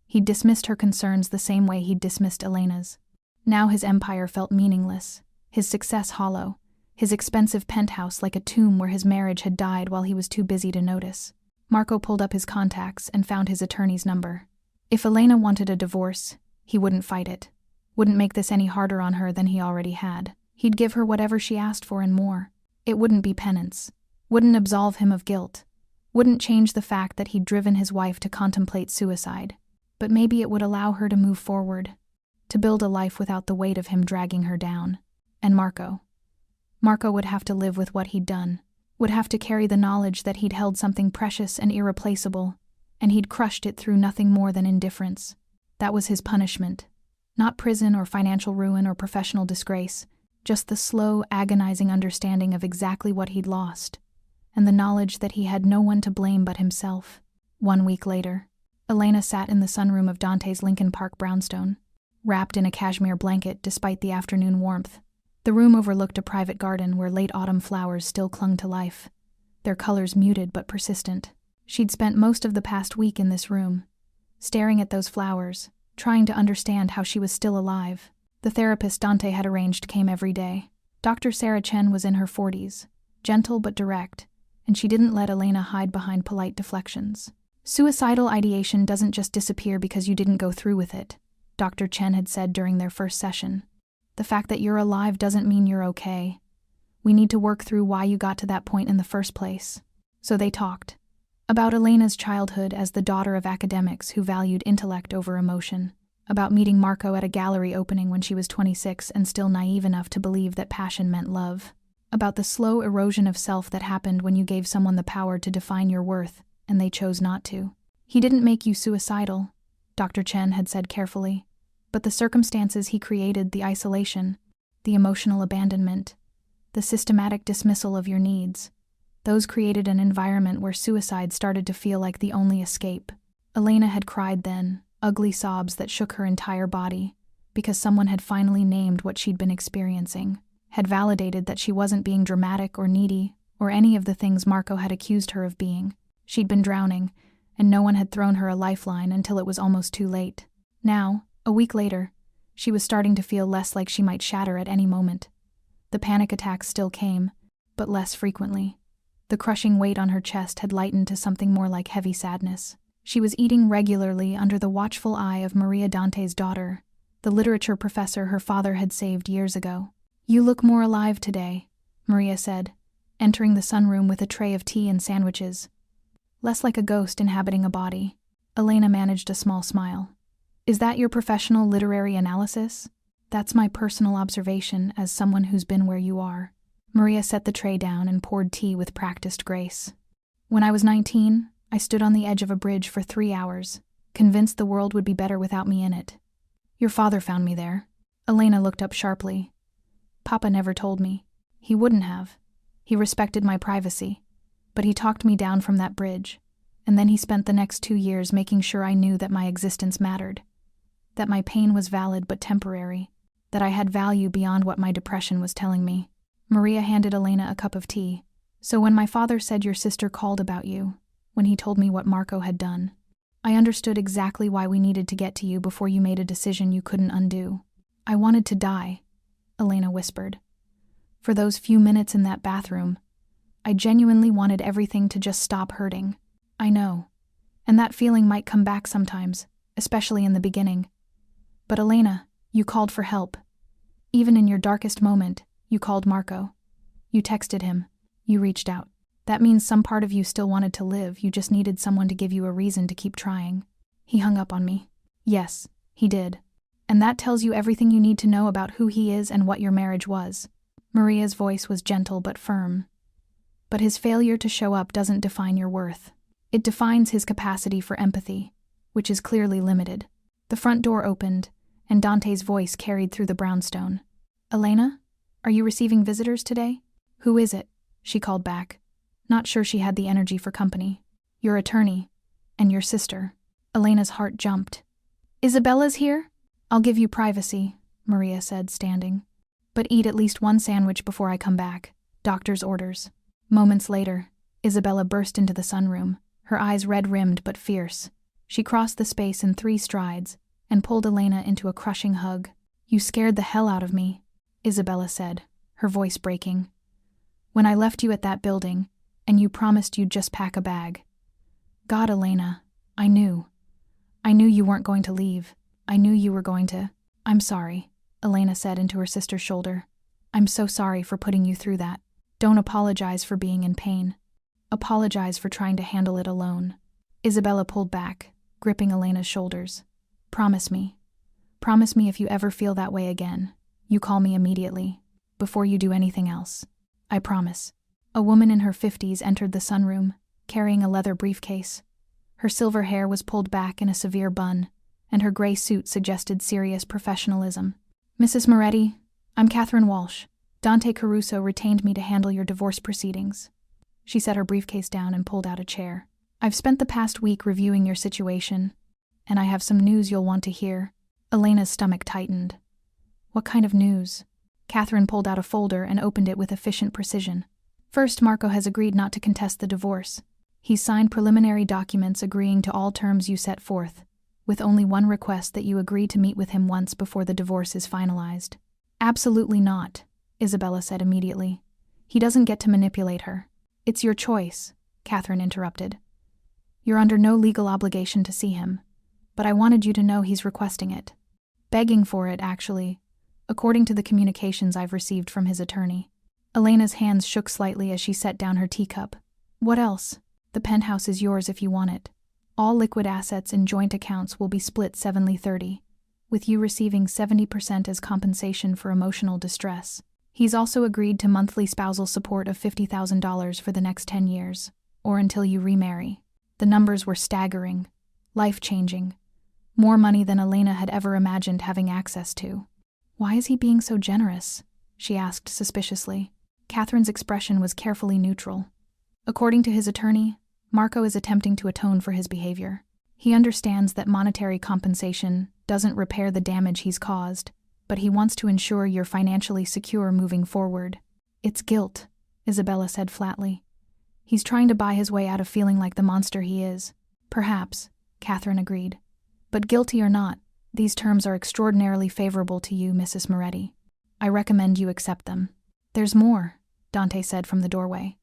He'd dismissed her concerns the same way he'd dismissed Elena's. Now his empire felt meaningless, his success hollow, his expensive penthouse like a tomb where his marriage had died while he was too busy to notice. Marco pulled up his contacts and found his attorney's number. If Elena wanted a divorce, he wouldn't fight it. Wouldn't make this any harder on her than he already had. He'd give her whatever she asked for and more. It wouldn't be penance. Wouldn't absolve him of guilt. Wouldn't change the fact that he'd driven his wife to contemplate suicide. But maybe it would allow her to move forward, to build a life without the weight of him dragging her down. And Marco would have to live with what he'd done, would have to carry the knowledge that he'd held something precious and irreplaceable, and he'd crushed it through nothing more than indifference. That was his punishment. Not prison or financial ruin or professional disgrace, just the slow, agonizing understanding of exactly what he'd lost, and the knowledge that he had no one to blame but himself. 1 week later, Elena sat in the sunroom of Dante's Lincoln Park brownstone, wrapped in a cashmere blanket despite the afternoon warmth. The room overlooked a private garden where late autumn flowers still clung to life, their colors muted but persistent. She'd spent most of the past week in this room, staring at those flowers, trying to understand how she was still alive. The therapist Dante had arranged came every day. Dr. Sarah Chen was in her 40s, gentle but direct, and she didn't let Elena hide behind polite deflections. Suicidal ideation doesn't just disappear because you didn't go through with it, Dr. Chen had said during their first session. The fact that you're alive doesn't mean you're okay. We need to work through why you got to that point in the first place. So they talked about Elena's childhood as the daughter of academics who valued intellect over emotion, about meeting Marco at a gallery opening when she was 26 and still naive enough to believe that passion meant love, about the slow erosion of self that happened when you gave someone the power to define your worth and they chose not to. He didn't make you suicidal, Dr. Chen had said carefully, but the circumstances he created, the isolation, the emotional abandonment, the systematic dismissal of your needs, those created an environment where suicide started to feel like the only escape. Elena had cried then, ugly sobs that shook her entire body, because someone had finally named what she'd been experiencing, had validated that she wasn't being dramatic or needy or any of the things Marco had accused her of being. She'd been drowning, and no one had thrown her a lifeline until it was almost too late. Now, a week later, she was starting to feel less like she might shatter at any moment. The panic attacks still came, but less frequently. The crushing weight on her chest had lightened to something more like heavy sadness. She was eating regularly under the watchful eye of Maria Dante's daughter, the literature professor her father had saved years ago. "You look more alive today," Maria said, entering the sunroom with a tray of tea and sandwiches. "Less like a ghost inhabiting a body." Elena managed a small smile. "Is that your professional literary analysis?" "That's my personal observation as someone who's been where you are." Maria set the tray down and poured tea with practiced grace. "When I was 19, I stood on the edge of a bridge for 3 hours, convinced the world would be better without me in it. Your father found me there." Elena looked up sharply. "Papa never told me. He wouldn't have. He respected my privacy. But he talked me down from that bridge, and then he spent the next 2 years making sure I knew that my existence mattered, that my pain was valid but temporary, that I had value beyond what my depression was telling me." Maria handed Elena a cup of tea. "So when my father said your sister called about you, when he told me what Marco had done, I understood exactly why we needed to get to you before you made a decision you couldn't undo. I wanted to die," Elena whispered. "For those few minutes in that bathroom, I genuinely wanted everything to just stop hurting. I know. And that feeling might come back sometimes, especially in the beginning. But Elena, you called for help. Even in your darkest moment, you called Marco. You texted him. You reached out. That means some part of you still wanted to live, you just needed someone to give you a reason to keep trying." He hung up on me. "Yes, he did. And that tells you everything you need to know about who he is and what your marriage was." Maria's voice was gentle but firm. "But his failure to show up doesn't define your worth. It defines his capacity for empathy, which is clearly limited." The front door opened, and Dante's voice carried through the brownstone. "Elena, are you receiving visitors today?" "Who is it?" she called back, not sure she had the energy for company. "Your attorney, and your sister." Elena's heart jumped. "Isabella's here?" "I'll give you privacy," Maria said, standing. "But eat at least 1 sandwich before I come back. Doctor's orders." Moments later, Isabella burst into the sunroom, her eyes red-rimmed but fierce. She crossed the space in 3 strides and pulled Elena into a crushing hug. "You scared the hell out of me," Isabella said, her voice breaking. "When I left you at that building, and you promised you'd just pack a bag. God, Elena, I knew. I knew you weren't going to leave. I knew you were going to." "I'm sorry," Elena said into her sister's shoulder. "I'm so sorry for putting you through that. Don't apologize for being in pain. Apologize for trying to handle it alone." Isabella pulled back, gripping Elena's shoulders. "Promise me. Promise me if you ever feel that way again, you call me immediately, before you do anything else. I promise." A woman in her 50s entered the sunroom, carrying a leather briefcase. Her silver hair was pulled back in a severe bun, and her gray suit suggested serious professionalism. "Mrs. Moretti, I'm Catherine Walsh. Dante Caruso retained me to handle your divorce proceedings." She set her briefcase down and pulled out a chair. "I've spent the past week reviewing your situation, and I have some news you'll want to hear." Elena's stomach tightened. "What kind of news?" Catherine pulled out a folder and opened it with efficient precision. "First, Marco has agreed not to contest the divorce. He's signed preliminary documents agreeing to all terms you set forth, with only one request that you agree to meet with him once before the divorce is finalized." "Absolutely not," Isabella said immediately. "He doesn't get to manipulate her." "It's your choice," Catherine interrupted. You're under no legal obligation to see him, but I wanted you to know he's requesting it. Begging for it, actually, according to the communications I've received from his attorney." Elena's hands shook slightly as she set down her teacup. "What else? The penthouse is yours if you want it. All liquid assets in joint accounts will be split 70-30, with you receiving 70% as compensation for emotional distress. He's also agreed to monthly spousal support of $50,000 for the next 10 years, or until you remarry." The numbers were staggering, life-changing, more money than Elena had ever imagined having access to. "Why is he being so generous?" she asked suspiciously. Catherine's expression was carefully neutral. According to his attorney, Marco is attempting to atone for his behavior. He understands that monetary compensation doesn't repair the damage he's caused, but he wants to ensure you're financially secure moving forward. "It's guilt," Isabella said flatly. "He's trying to buy his way out of feeling like the monster he is." "Perhaps," Catherine agreed. "But guilty or not, these terms are extraordinarily favorable to you, Mrs. Moretti. I recommend you accept them." "There's more," Dante said from the doorway.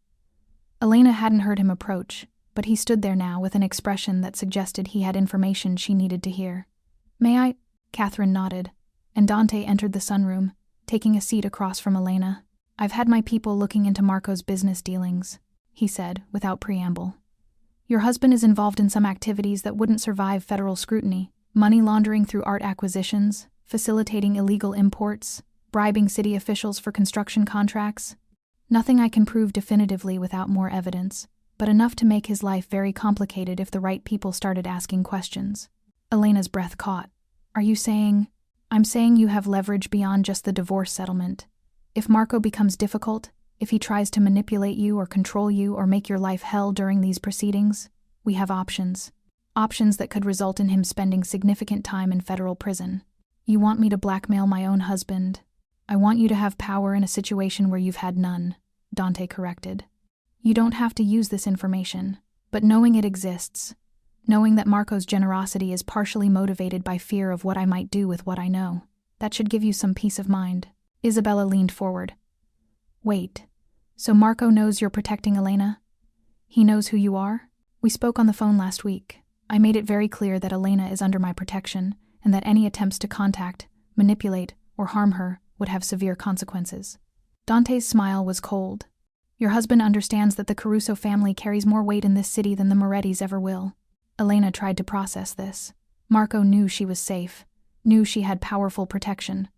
Elena hadn't heard him approach, but he stood there now with an expression that suggested he had information she needed to hear. "May I?" Catherine nodded, and Dante entered the sunroom, taking a seat across from Elena. "I've had my people looking into Marco's business dealings," he said, without preamble. "Your husband is involved in some activities that wouldn't survive federal scrutiny: money laundering through art acquisitions, facilitating illegal imports, bribing city officials for construction contracts. Nothing I can prove definitively without more evidence, but enough to make his life very complicated if the right people started asking questions." Elena's breath caught. "Are you saying—" "I'm saying you have leverage beyond just the divorce settlement. If Marco becomes difficult, if he tries to manipulate you or control you or make your life hell during these proceedings, we have options. Options that could result in him spending significant time in federal prison. You want me to blackmail my own husband? I want you to have power in a situation where you've had none," Dante corrected. "You don't have to use this information, but knowing it exists, knowing that Marco's generosity is partially motivated by fear of what I might do with what I know, that should give you some peace of mind." Isabella leaned forward. "Wait, so Marco knows you're protecting Elena? He knows who you are? We spoke on the phone last week. I made it very clear that Elena is under my protection, and that any attempts to contact, manipulate, or harm her would have severe consequences." Dante's smile was cold. "Your husband understands that the Caruso family carries more weight in this city than the Morettis ever will." Elena tried to process this. Marco knew she was safe, knew she had powerful protection.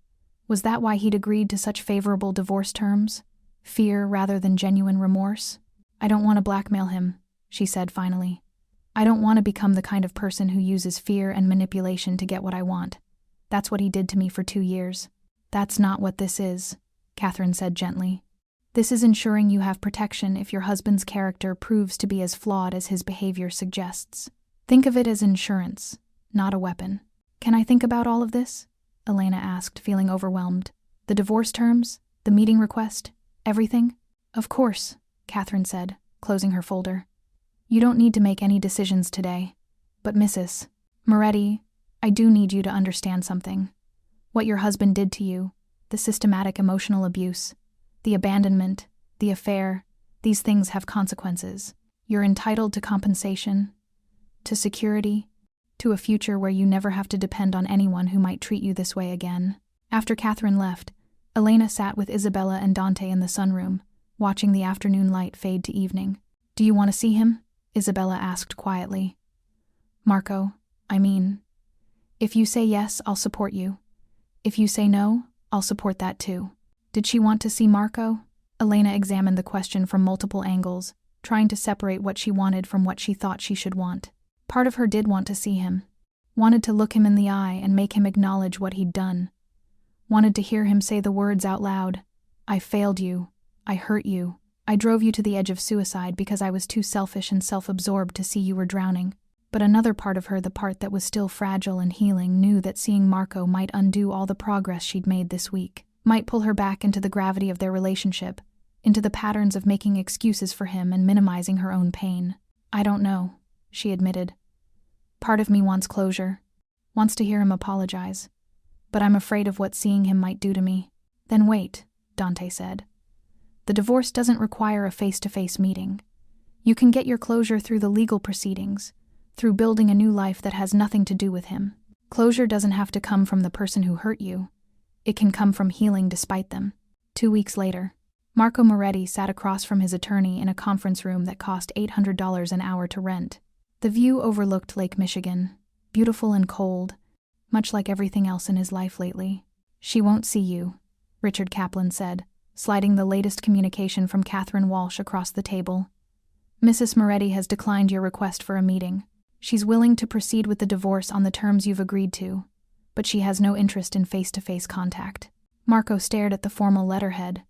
Was that why he'd agreed to such favorable divorce terms? Fear rather than genuine remorse? "I don't want to blackmail him," she said finally. "I don't want to become the kind of person who uses fear and manipulation to get what I want. That's what he did to me for 2 years. That's not what this is," Catherine said gently. "This is ensuring you have protection if your husband's character proves to be as flawed as his behavior suggests. Think of it as insurance, not a weapon." "Can I think about all of this?" Elena asked, feeling overwhelmed. "The divorce terms? The meeting request? Everything?" "Of course," Catherine said, closing her folder. "You don't need to make any decisions today. But Mrs. Moretti, I do need you to understand something. What your husband did to you, the systematic emotional abuse, the abandonment, the affair, these things have consequences. You're entitled to compensation, to security, to a future where you never have to depend on anyone who might treat you this way again." After Catherine left, Elena sat with Isabella and Dante in the sunroom, watching the afternoon light fade to evening. "Do you want to see him?" Isabella asked quietly. "Marco, I mean, if you say yes, I'll support you. If you say no, I'll support that too." Did she want to see Marco? Elena examined the question from multiple angles, trying to separate what she wanted from what she thought she should want. Part of her did want to see him, wanted to look him in the eye and make him acknowledge what he'd done, wanted to hear him say the words out loud: "I failed you, I hurt you, I drove you to the edge of suicide because I was too selfish and self-absorbed to see you were drowning." But another part of her, the part that was still fragile and healing, knew that seeing Marco might undo all the progress she'd made this week, might pull her back into the gravity of their relationship, into the patterns of making excuses for him and minimizing her own pain. "I don't know," she admitted. "Part of me wants closure, wants to hear him apologize, but I'm afraid of what seeing him might do to me." "Then wait," Dante said. "The divorce doesn't require a face-to-face meeting. You can get your closure through the legal proceedings, through building a new life that has nothing to do with him. Closure doesn't have to come from the person who hurt you. It can come from healing despite them. 2 weeks later, Marco Moretti sat across from his attorney in a conference room that cost $800 an hour to rent. The view overlooked Lake Michigan, beautiful and cold, much like everything else in his life lately. "She won't see you," Richard Kaplan said, sliding the latest communication from Catherine Walsh across the table. "Mrs. Moretti has declined your request for a meeting. She's willing to proceed with the divorce on the terms you've agreed to, but she has no interest in face-to-face contact." Marco stared at the formal letterhead,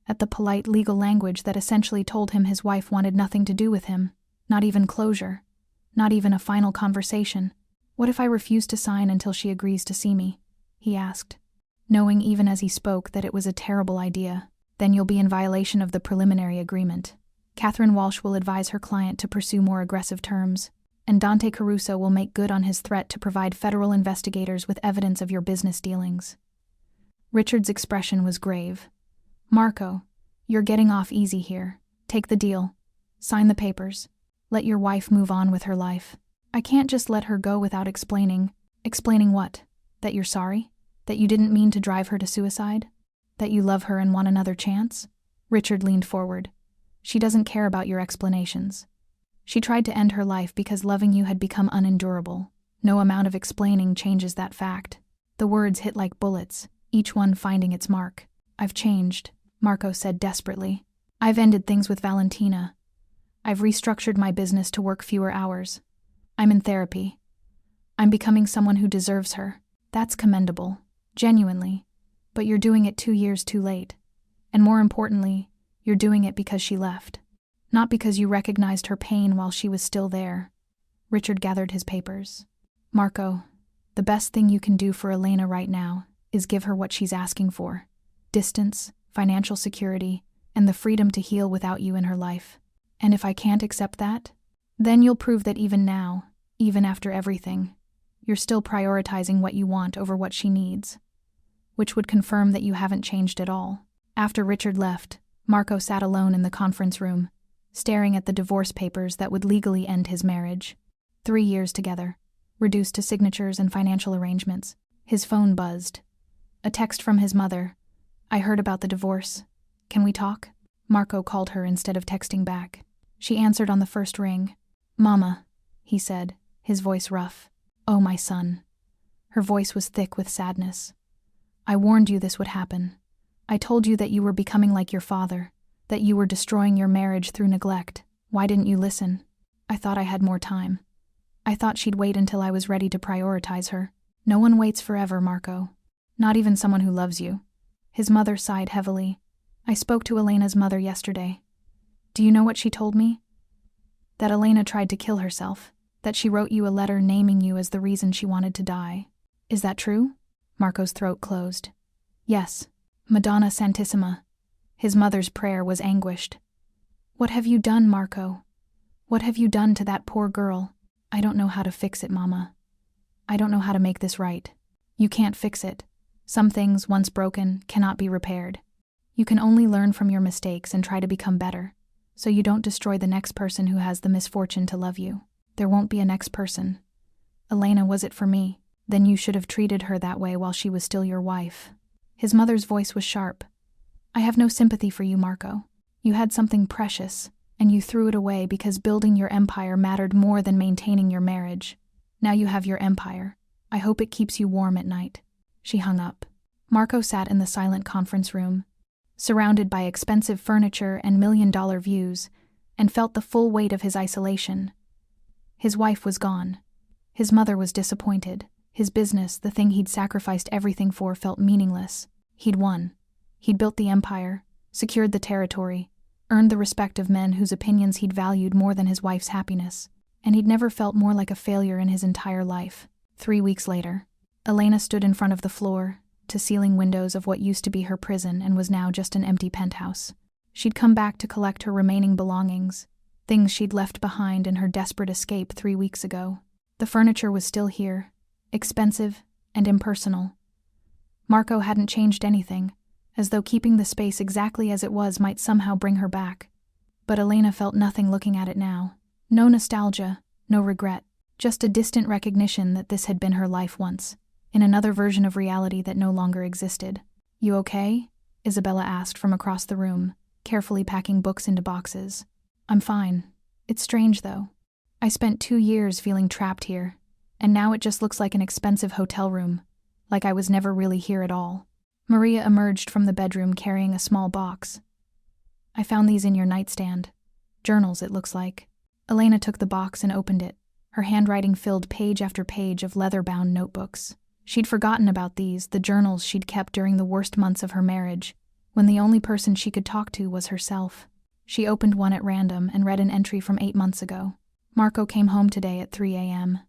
at the polite legal language that essentially told him his wife wanted nothing to do with him, not even closure, not even a final conversation. "What if I refuse to sign until she agrees to see me?" he asked, knowing even as he spoke that it was a terrible idea. "Then you'll be in violation of the preliminary agreement. Catherine Walsh will advise her client to pursue more aggressive terms, and Dante Caruso will make good on his threat to provide federal investigators with evidence of your business dealings." Richard's expression was grave. "Marco, you're getting off easy here. Take the deal. Sign the papers. Let your wife move on with her life." "I can't just let her go without explaining." "Explaining what? That you're sorry? That you didn't mean to drive her to suicide? That you love her and want another chance?" Richard leaned forward. "She doesn't care about your explanations. She tried to end her life because loving you had become unendurable. No amount of explaining changes that fact." The words hit like bullets, each one finding its mark. "I've changed," Marco said desperately. "I've ended things with Valentina. I've restructured my business to work fewer hours. I'm in therapy. I'm becoming someone who deserves her. That's commendable, genuinely. But you're doing it 2 years too late. And more importantly, you're doing it because she left. Not because you recognized her pain while she was still there." Richard gathered his papers. "Marco, the best thing you can do for Elena right now is give her what she's asking for: distance, financial security, and the freedom to heal without you in her life. And if I can't accept that, then you'll prove that even now, even after everything, you're still prioritizing what you want over what she needs, which would confirm that you haven't changed at all." After Richard left, Marco sat alone in the conference room, staring at the divorce papers that would legally end his marriage. 3 years together, reduced to signatures and financial arrangements. His phone buzzed. A text from his mother. "I heard about the divorce. Can we talk?" Marco called her instead of texting back. She answered on the first ring. "Mama," he said, his voice rough. "Oh, my son." Her voice was thick with sadness. "I warned you this would happen. I told you that you were becoming like your father, that you were destroying your marriage through neglect. Why didn't you listen? I thought I had more time. I thought she'd wait until I was ready to prioritize her. No one waits forever, Marco. Not even someone who loves you." His mother sighed heavily. "I spoke to Elena's mother yesterday. Do you know what she told me? That Elena tried to kill herself, that she wrote you a letter naming you as the reason she wanted to die. Is that true?" Marco's throat closed. "Yes. Madonna Santissima." His mother's prayer was anguished. "What have you done, Marco? What have you done to that poor girl?" "I don't know how to fix it, Mama. I don't know how to make this right." "You can't fix it. Some things, once broken, cannot be repaired. You can only learn from your mistakes and try to become better, so you don't destroy the next person who has the misfortune to love you. There won't be a next person. Elena was it for me. Then you should have treated her that way while she was still your wife." His mother's voice was sharp. "I have no sympathy for you, Marco. You had something precious, and you threw it away because building your empire mattered more than maintaining your marriage. Now you have your empire. I hope it keeps you warm at night." She hung up. Marco sat in the silent conference room, surrounded by expensive furniture and million-dollar views, and felt the full weight of his isolation. His wife was gone. His mother was disappointed. His business, the thing he'd sacrificed everything for, felt meaningless. He'd won. He'd built the empire, secured the territory, earned the respect of men whose opinions he'd valued more than his wife's happiness, and he'd never felt more like a failure in his entire life. 3 weeks later, Elena stood in front of the floor-to-ceiling windows of what used to be her prison and was now just an empty penthouse. She'd come back to collect her remaining belongings, things she'd left behind in her desperate escape 3 weeks ago. The furniture was still here, expensive and impersonal. Marco hadn't changed anything, as though keeping the space exactly as it was might somehow bring her back. But Elena felt nothing looking at it now. No nostalgia, no regret, just a distant recognition that this had been her life once, in another version of reality that no longer existed. "You okay?" Isabella asked from across the room, carefully packing books into boxes. "I'm fine. It's strange, though. I spent 2 years feeling trapped here, and now it just looks like an expensive hotel room, like I was never really here at all." Maria emerged from the bedroom carrying a small box. "I found these in your nightstand. Journals, it looks like." Elena took the box and opened it. Her handwriting filled page after page of leather-bound notebooks. She'd forgotten about these, the journals she'd kept during the worst months of her marriage, when the only person she could talk to was herself. She opened one at random and read an entry from 8 months ago. "Marco came home today at 3 a.m.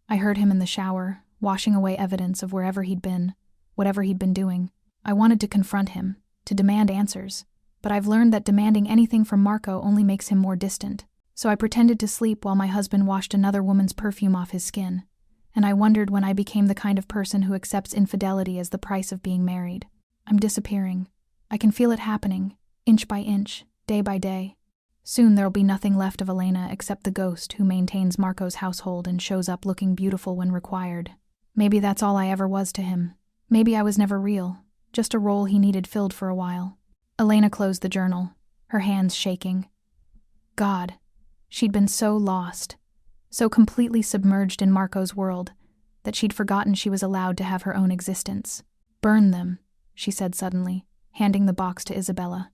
I heard him in the shower, washing away evidence of wherever he'd been, whatever he'd been doing. I wanted to confront him, to demand answers, but I've learned that demanding anything from Marco only makes him more distant. So I pretended to sleep while my husband washed another woman's perfume off his skin, and I wondered when I became the kind of person who accepts infidelity as the price of being married. I'm disappearing. I can feel it happening, inch by inch, day by day. Soon there'll be nothing left of Elena except the ghost who maintains Marco's household and shows up looking beautiful when required. Maybe that's all I ever was to him. Maybe I was never real, just a role he needed filled for a while." Elena closed the journal, her hands shaking. God, she'd been so lost, so completely submerged in Marco's world, that she'd forgotten she was allowed to have her own existence. "Burn them," she said suddenly, handing the box to Isabella.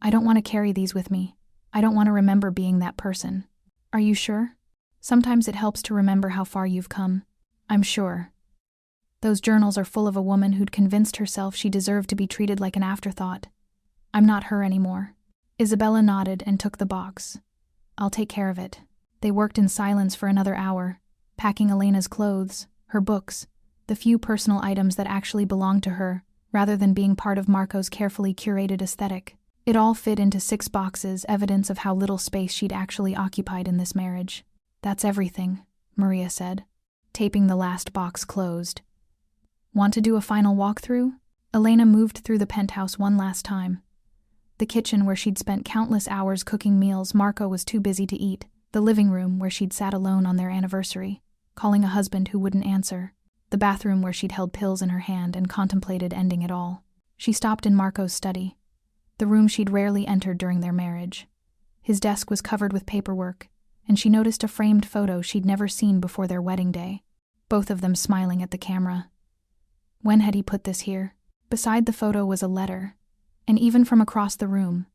"I don't want to carry these with me. I don't want to remember being that person." "Are you sure? Sometimes it helps to remember how far you've come." "I'm sure. Those journals are full of a woman who'd convinced herself she deserved to be treated like an afterthought. I'm not her anymore." Isabella nodded and took the box. "I'll take care of it." They worked in silence for another hour, packing Elena's clothes, her books, the few personal items that actually belonged to her, rather than being part of Marco's carefully curated aesthetic. It all fit into 6 boxes, evidence of how little space she'd actually occupied in this marriage. "That's everything," Maria said, taping the last box closed. "Want to do a final walkthrough?" Elena moved through the penthouse one last time. The kitchen where she'd spent countless hours cooking meals Marco was too busy to eat. The living room where she'd sat alone on their anniversary, calling a husband who wouldn't answer. The bathroom where she'd held pills in her hand and contemplated ending it all. She stopped in Marco's study, the room she'd rarely entered during their marriage. His desk was covered with paperwork, and she noticed a framed photo she'd never seen before their wedding day, both of them smiling at the camera. When had he put this here? Beside the photo was a letter, and even from across the room,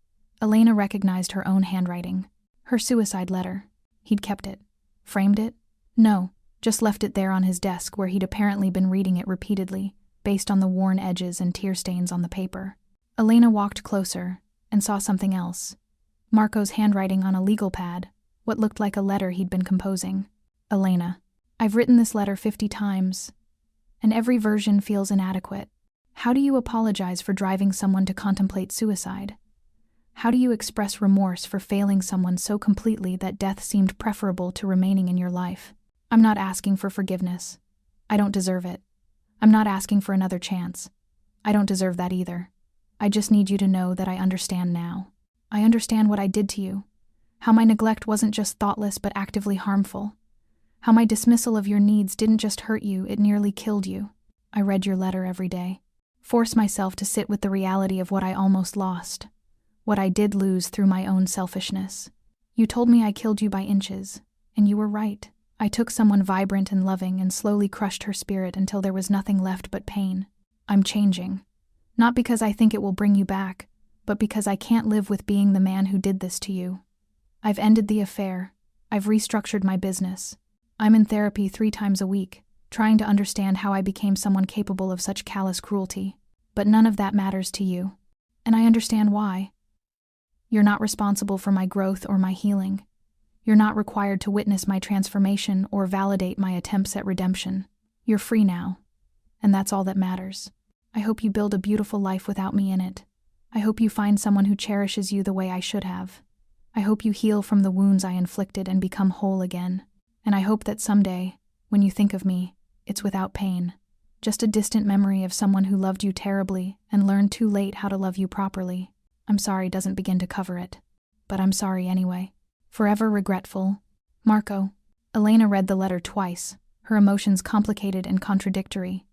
Elena recognized her own handwriting. Her suicide letter. He'd kept it. Framed it? No, just left it there on his desk where he'd apparently been reading it repeatedly, based on the worn edges and tear stains on the paper. Elena walked closer and saw something else. Marco's handwriting on a legal pad, what looked like a letter he'd been composing. "Elena, I've written this letter 50 times, and every version feels inadequate. How do you apologize for driving someone to contemplate suicide? How do you express remorse for failing someone so completely that death seemed preferable to remaining in your life? I'm not asking for forgiveness. I don't deserve it. I'm not asking for another chance. I don't deserve that either. I just need you to know that I understand now. I understand what I did to you. How my neglect wasn't just thoughtless but actively harmful. How my dismissal of your needs didn't just hurt you, it nearly killed you. I read your letter every day. Force myself to sit with the reality of what I almost lost. What I did lose through my own selfishness. You told me I killed you by inches, and you were right. I took someone vibrant and loving and slowly crushed her spirit until there was nothing left but pain. I'm changing. Not because I think it will bring you back, but because I can't live with being the man who did this to you. I've ended the affair. I've restructured my business. I'm in therapy 3 times a week, trying to understand how I became someone capable of such callous cruelty. But none of that matters to you. And I understand why. You're not responsible for my growth or my healing. You're not required to witness my transformation or validate my attempts at redemption. You're free now, and that's all that matters. I hope you build a beautiful life without me in it. I hope you find someone who cherishes you the way I should have. I hope you heal from the wounds I inflicted and become whole again. And I hope that someday, when you think of me, it's without pain. Just a distant memory of someone who loved you terribly and learned too late how to love you properly. I'm sorry doesn't begin to cover it. but I'm sorry anyway. Forever regretful. Marco. Elena read the letter twice, her emotions complicated and contradictory.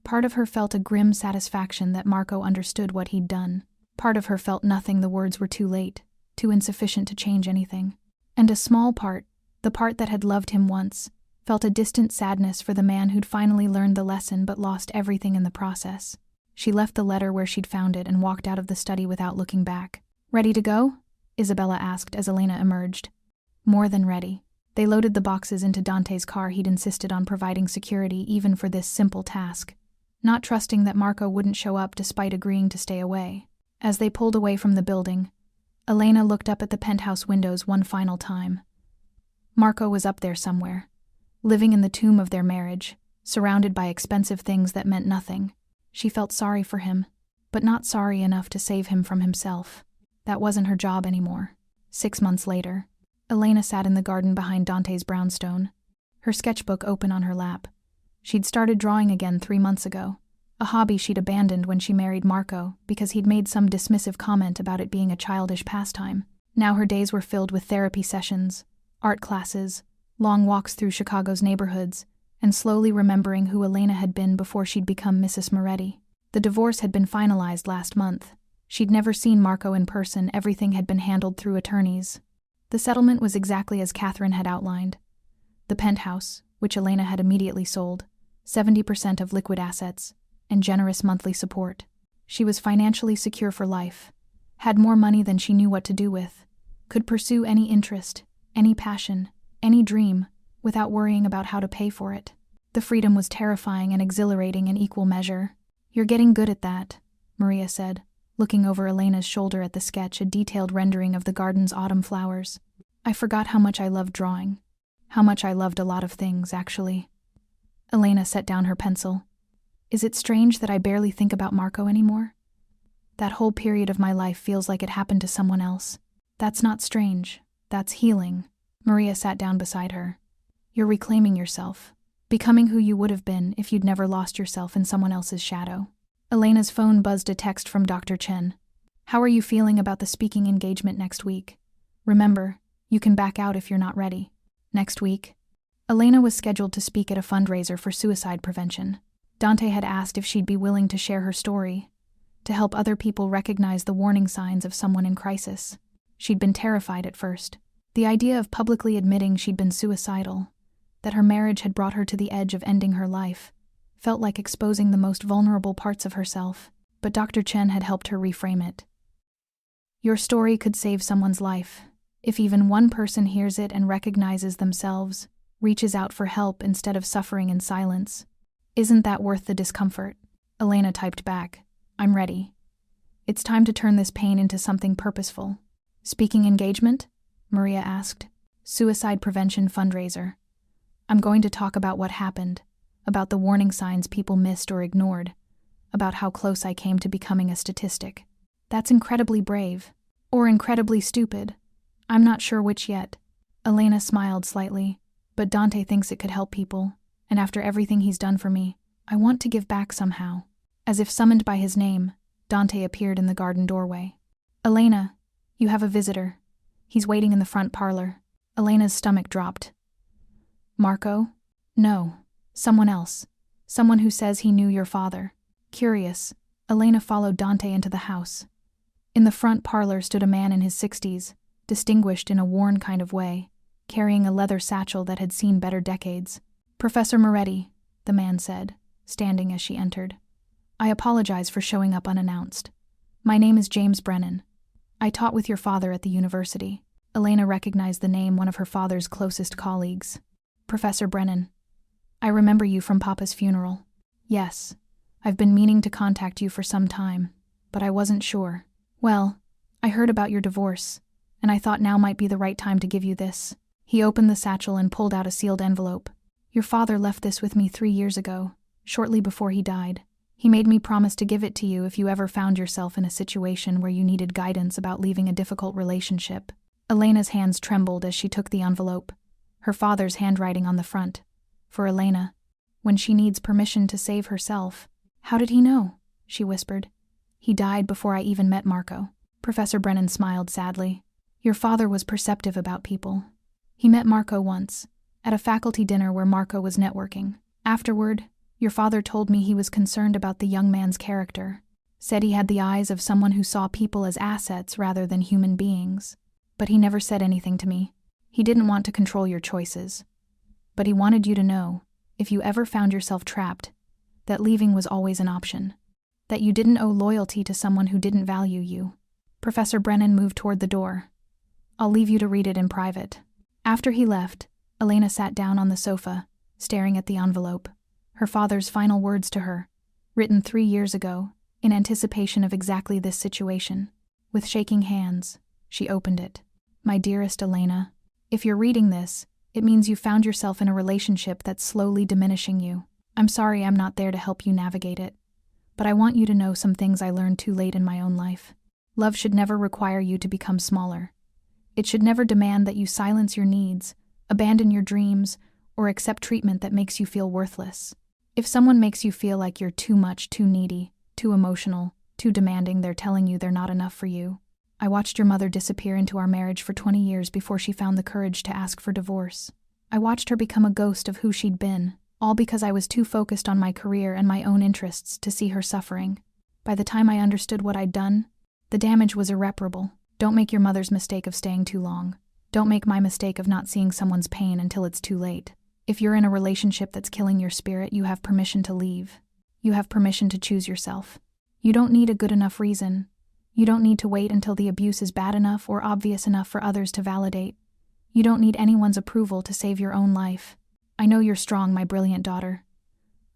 Part of her felt a grim satisfaction that Marco understood what he'd done. Part of her felt nothing, the words were too late, too insufficient to change anything. And a small part, the part that had loved him once, felt a distant sadness for the man who'd finally learned the lesson but lost everything in the process. She left the letter where she'd found it and walked out of the study without looking back. "Ready to go?" Isabella asked as Elena emerged. More than ready. They loaded the boxes into Dante's car. He'd insisted on providing security even for this simple task, not trusting that Marco wouldn't show up despite agreeing to stay away. As they pulled away from the building, Elena looked up at the penthouse windows one final time. Marco was up there somewhere, living in the tomb of their marriage, surrounded by expensive things that meant nothing. She felt sorry for him, but not sorry enough to save him from himself. That wasn't her job anymore. 6 months later, Elena sat in the garden behind Dante's brownstone, her sketchbook open on her lap. She'd started drawing again 3 months ago, a hobby she'd abandoned when she married Marco because he'd made some dismissive comment about it being a childish pastime. Now her days were filled with therapy sessions, art classes, long walks through Chicago's neighborhoods, and slowly remembering who Elena had been before she'd become Mrs. Moretti. The divorce had been finalized last month. She'd never seen Marco in person. Everything had been handled through attorneys. The settlement was exactly as Catherine had outlined. The penthouse, which Elena had immediately sold, 70% of liquid assets, and generous monthly support. She was financially secure for life, had more money than she knew what to do with, could pursue any interest, any passion, any dream, without worrying about how to pay for it. The freedom was terrifying and exhilarating in equal measure. "You're getting good at that," Maria said, looking over Elena's shoulder at the sketch, a detailed rendering of the garden's autumn flowers. "I forgot how much I loved drawing. How much I loved a lot of things, actually." Elena set down her pencil. "Is it strange that I barely think about Marco anymore? That whole period of my life feels like it happened to someone else." "That's not strange. That's healing." Maria sat down beside her. "You're reclaiming yourself, becoming who you would have been if you'd never lost yourself in someone else's shadow." Elena's phone buzzed a text from Dr. Chen. "How are you feeling about the speaking engagement next week? Remember, you can back out if you're not ready." Next week, Elena was scheduled to speak at a fundraiser for suicide prevention. Dante had asked if she'd be willing to share her story, to help other people recognize the warning signs of someone in crisis. She'd been terrified at first. The idea of publicly admitting she'd been suicidal, that her marriage had brought her to the edge of ending her life, felt like exposing the most vulnerable parts of herself, but Dr. Chen had helped her reframe it. "Your story could save someone's life. If even one person hears it and recognizes themselves, reaches out for help instead of suffering in silence, isn't that worth the discomfort?" Elena typed back, "I'm ready. It's time to turn this pain into something purposeful." "Speaking engagement?" Maria asked. "Suicide prevention fundraiser. I'm going to talk about what happened, about the warning signs people missed or ignored, about how close I came to becoming a statistic." "That's incredibly brave. Or incredibly stupid. I'm not sure which yet." Elena smiled slightly. "But Dante thinks it could help people, and after everything he's done for me, I want to give back somehow." As if summoned by his name, Dante appeared in the garden doorway. "Elena, you have a visitor. He's waiting in the front parlor." Elena's stomach dropped. "Marco?" "No, someone else. Someone who says he knew your father." Curious, Elena followed Dante into the house. In the front parlor stood a man in his 60s, distinguished in a worn kind of way, carrying a leather satchel that had seen better decades. "Professor Moretti," the man said, standing as she entered. "I apologize for showing up unannounced. My name is James Brennan. I taught with your father at the university." Elena recognized the name, one of her father's closest colleagues. "Professor Brennan. I remember you from Papa's funeral." "Yes, I've been meaning to contact you for some time, but I wasn't sure. Well, I heard about your divorce, and I thought now might be the right time to give you this." He opened the satchel and pulled out a sealed envelope. "Your father left this with me 3 years ago, shortly before he died. He made me promise to give it to you if you ever found yourself in a situation where you needed guidance about leaving a difficult relationship." Elena's hands trembled as she took the envelope, her father's handwriting on the front. For Elena, when she needs permission to save herself. "How did he know?" she whispered. "He died before I even met Marco." Professor Brennan smiled sadly. Your father was perceptive about people. He met Marco once, at a faculty dinner where Marco was networking. Afterward, your father told me he was concerned about the young man's character. Said he had the eyes of someone who saw people as assets rather than human beings. But he never said anything to me. He didn't want to control your choices. But he wanted you to know, if you ever found yourself trapped, that leaving was always an option. That you didn't owe loyalty to someone who didn't value you. Professor Brennan moved toward the door. I'll leave you to read it in private. After he left, Elena sat down on the sofa, staring at the envelope. Her father's final words to her, written 3 years ago, in anticipation of exactly this situation. With shaking hands, she opened it. My dearest Elena, if you're reading this, it means you found yourself in a relationship that's slowly diminishing you. I'm sorry I'm not there to help you navigate it. But I want you to know some things I learned too late in my own life. Love should never require you to become smaller. It should never demand that you silence your needs, abandon your dreams, or accept treatment that makes you feel worthless. If someone makes you feel like you're too much, too needy, too emotional, too demanding, they're telling you they're not enough for you. I watched your mother disappear into our marriage for 20 years before she found the courage to ask for divorce. I watched her become a ghost of who she'd been, all because I was too focused on my career and my own interests to see her suffering. By the time I understood what I'd done, the damage was irreparable. Don't make your mother's mistake of staying too long. Don't make my mistake of not seeing someone's pain until it's too late. If you're in a relationship that's killing your spirit, you have permission to leave. You have permission to choose yourself. You don't need a good enough reason. You don't need to wait until the abuse is bad enough or obvious enough for others to validate. You don't need anyone's approval to save your own life. I know you're strong, my brilliant daughter.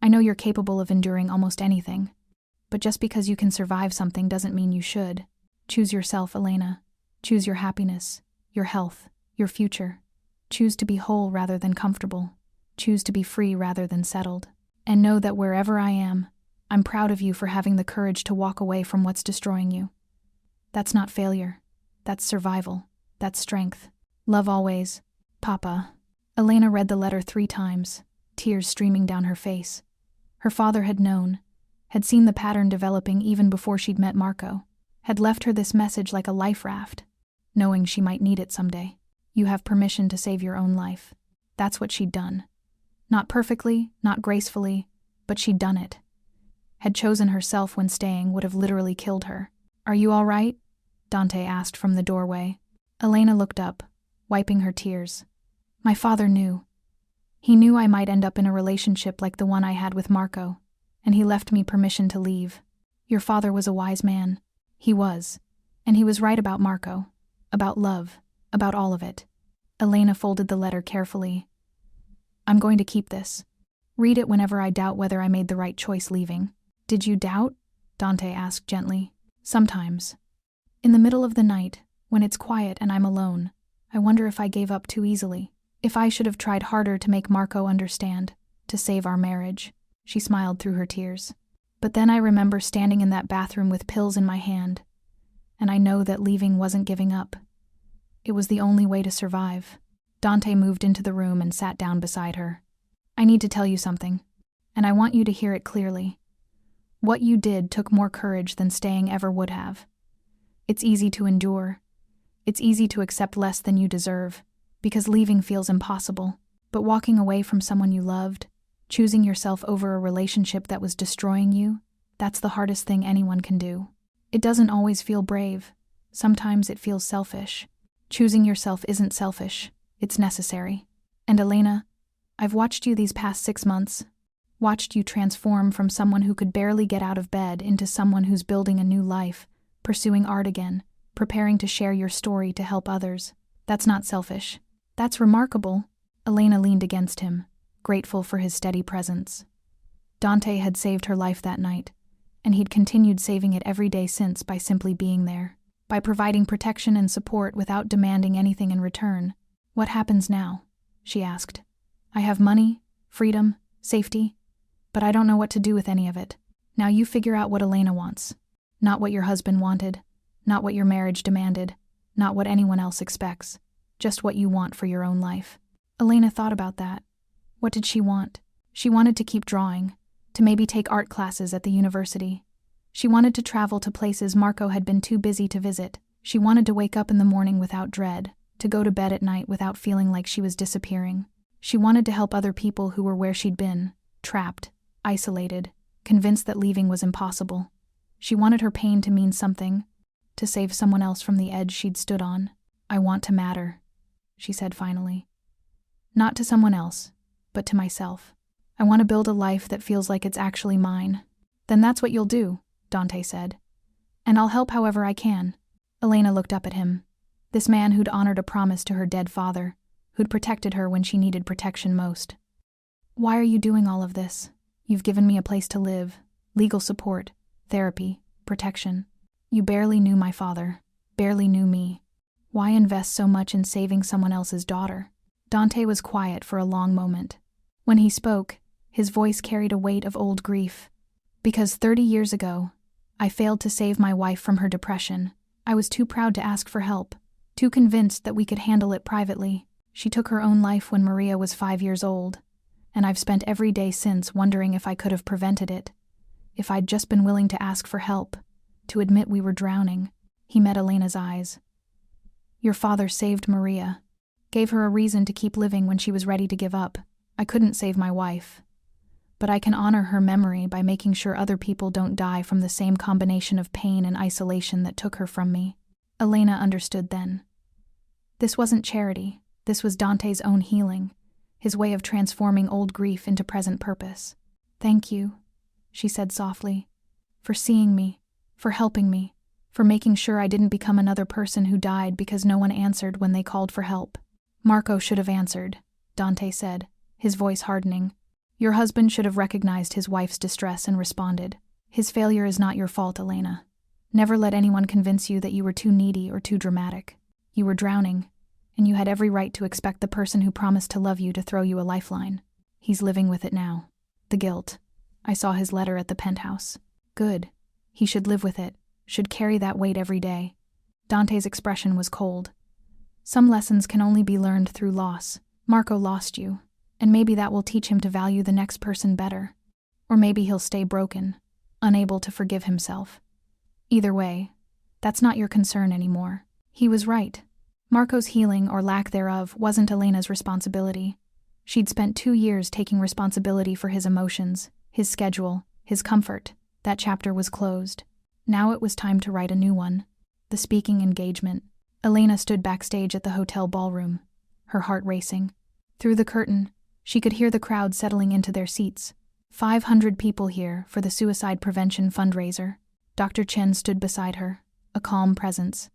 I know you're capable of enduring almost anything. But just because you can survive something doesn't mean you should. Choose yourself, Elena. Choose your happiness, your health, your future. Choose to be whole rather than comfortable. Choose to be free rather than settled. And know that wherever I am, I'm proud of you for having the courage to walk away from what's destroying you. That's not failure. That's survival. That's strength. Love always, Papa. Elena read the letter 3 times, tears streaming down her face. Her father had known, had seen the pattern developing even before she'd met Marco, had left her this message like a life raft, knowing she might need it someday. You have permission to save your own life. That's what she'd done. Not perfectly, not gracefully, but she'd done it. Had chosen herself when staying would have literally killed her. Are you all right? Dante asked from the doorway. Elena looked up, wiping her tears. My father knew. He knew I might end up in a relationship like the one I had with Marco, and he left me permission to leave. Your father was a wise man. He was. And he was right about Marco, about love, about all of it. Elena folded the letter carefully. I'm going to keep this. Read it whenever I doubt whether I made the right choice leaving. Did you doubt? Dante asked gently. Sometimes. In the middle of the night, when it's quiet and I'm alone, I wonder if I gave up too easily. If I should have tried harder to make Marco understand, to save our marriage. She smiled through her tears. But then I remember standing in that bathroom with pills in my hand, and I know that leaving wasn't giving up. It was the only way to survive. Dante moved into the room and sat down beside her. I need to tell you something, and I want you to hear it clearly. What you did took more courage than staying ever would have. It's easy to endure. It's easy to accept less than you deserve, because leaving feels impossible. But walking away from someone you loved, choosing yourself over a relationship that was destroying you, that's the hardest thing anyone can do. It doesn't always feel brave. Sometimes it feels selfish. Choosing yourself isn't selfish. It's necessary. And Elena, I've watched you these past 6 months. Watched you transform from someone who could barely get out of bed into someone who's building a new life, pursuing art again, preparing to share your story to help others. That's not selfish. That's remarkable. Elena leaned against him, grateful for his steady presence. Dante had saved her life that night, and he'd continued saving it every day since by simply being there, by providing protection and support without demanding anything in return. What happens now? She asked. I have money, freedom, safety, but I don't know what to do with any of it. Now you figure out what Elena wants. Not what your husband wanted, not what your marriage demanded, not what anyone else expects, just what you want for your own life. Elena thought about that. What did she want? She wanted to keep drawing, to maybe take art classes at the university. She wanted to travel to places Marco had been too busy to visit. She wanted to wake up in the morning without dread, to go to bed at night without feeling like she was disappearing. She wanted to help other people who were where she'd been, trapped, isolated, convinced that leaving was impossible. She wanted her pain to mean something, to save someone else from the edge she'd stood on. "I want to matter," she said finally. "Not to someone else, but to myself. I want to build a life that feels like it's actually mine." "Then that's what you'll do," Dante said. "And I'll help however I can." Elena looked up at him. This man who'd honored a promise to her dead father, who'd protected her when she needed protection most. "Why are you doing all of this? You've given me a place to live, legal support, therapy, protection. You barely knew my father, barely knew me. Why invest so much in saving someone else's daughter?" Dante was quiet for a long moment. When he spoke, his voice carried a weight of old grief. "Because 30 years ago, I failed to save my wife from her depression. I was too proud to ask for help, too convinced that we could handle it privately. She took her own life when Maria was 5 years old, and I've spent every day since wondering if I could have prevented it. If I'd just been willing to ask for help, to admit we were drowning." He met Elena's eyes. "Your father saved Maria, gave her a reason to keep living when she was ready to give up. I couldn't save my wife, but I can honor her memory by making sure other people don't die from the same combination of pain and isolation that took her from me." Elena understood then. This wasn't charity. This was Dante's own healing, his way of transforming old grief into present purpose. "Thank you," she said softly, "for seeing me, for helping me, for making sure I didn't become another person who died because no one answered when they called for help." "Marco should have answered," Dante said, his voice hardening. "Your husband should have recognized his wife's distress and responded. His failure is not your fault, Elena. Never let anyone convince you that you were too needy or too dramatic. You were drowning, and you had every right to expect the person who promised to love you to throw you a lifeline. He's living with it now. The guilt. I saw his letter at the penthouse. Good. He should live with it, should carry that weight every day." Dante's expression was cold. "Some lessons can only be learned through loss. Marco lost you, and maybe that will teach him to value the next person better. Or maybe he'll stay broken, unable to forgive himself. Either way, that's not your concern anymore." He was right. Marco's healing, or lack thereof, wasn't Elena's responsibility. She'd spent 2 years taking responsibility for his emotions, his schedule, his comfort. That chapter was closed. Now it was time to write a new one. The speaking engagement. Elena stood backstage at the hotel ballroom, her heart racing. Through the curtain, she could hear the crowd settling into their seats. 500 people here for the suicide prevention fundraiser. Dr. Chen stood beside her, a calm presence.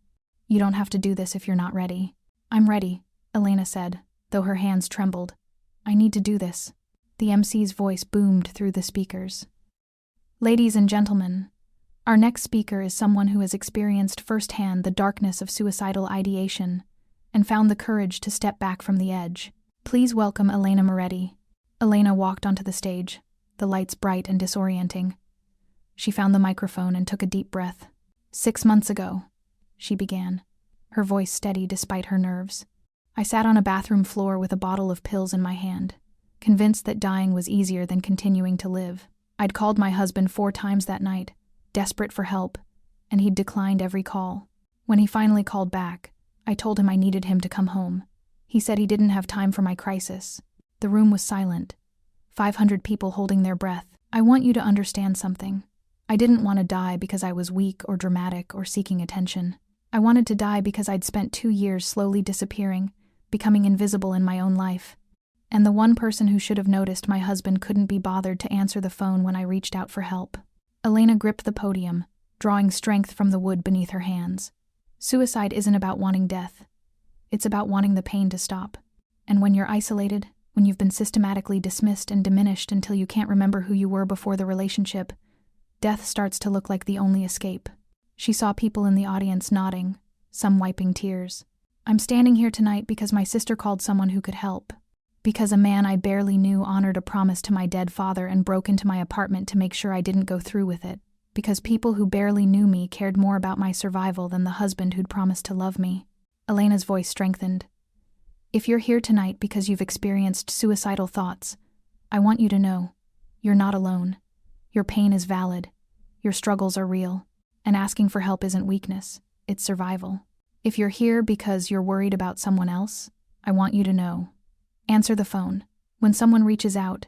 "You don't have to do this if you're not ready." "I'm ready," Elena said, though her hands trembled. "I need to do this." The MC's voice boomed through the speakers. "Ladies and gentlemen, our next speaker is someone who has experienced firsthand the darkness of suicidal ideation and found the courage to step back from the edge. Please welcome Elena Moretti." Elena walked onto the stage, the lights bright and disorienting. She found the microphone and took a deep breath. "6 months ago," she began, her voice steady despite her nerves. "I sat on a bathroom floor with a bottle of pills in my hand, convinced that dying was easier than continuing to live. I'd called my husband 4 times that night, desperate for help, and he'd declined every call. When he finally called back, I told him I needed him to come home. He said he didn't have time for my crisis. The room was silent, 500 people holding their breath. I want you to understand something. I didn't want to die because I was weak or dramatic or seeking attention. I wanted to die because I'd spent 2 years slowly disappearing, becoming invisible in my own life. And the one person who should have noticed my husband couldn't be bothered to answer the phone when I reached out for help." Elena gripped the podium, drawing strength from the wood beneath her hands. "Suicide isn't about wanting death. It's about wanting the pain to stop. And when you're isolated, when you've been systematically dismissed and diminished until you can't remember who you were before the relationship, death starts to look like the only escape." She saw people in the audience nodding, some wiping tears. "I'm standing here tonight because my sister called someone who could help. Because a man I barely knew honored a promise to my dead father and broke into my apartment to make sure I didn't go through with it. Because people who barely knew me cared more about my survival than the husband who'd promised to love me." Elena's voice strengthened. "If you're here tonight because you've experienced suicidal thoughts, I want you to know, you're not alone. Your pain is valid. Your struggles are real. And asking for help isn't weakness. it's survival. If you're here because you're worried about someone else, I want you to know. Answer the phone. When someone reaches out,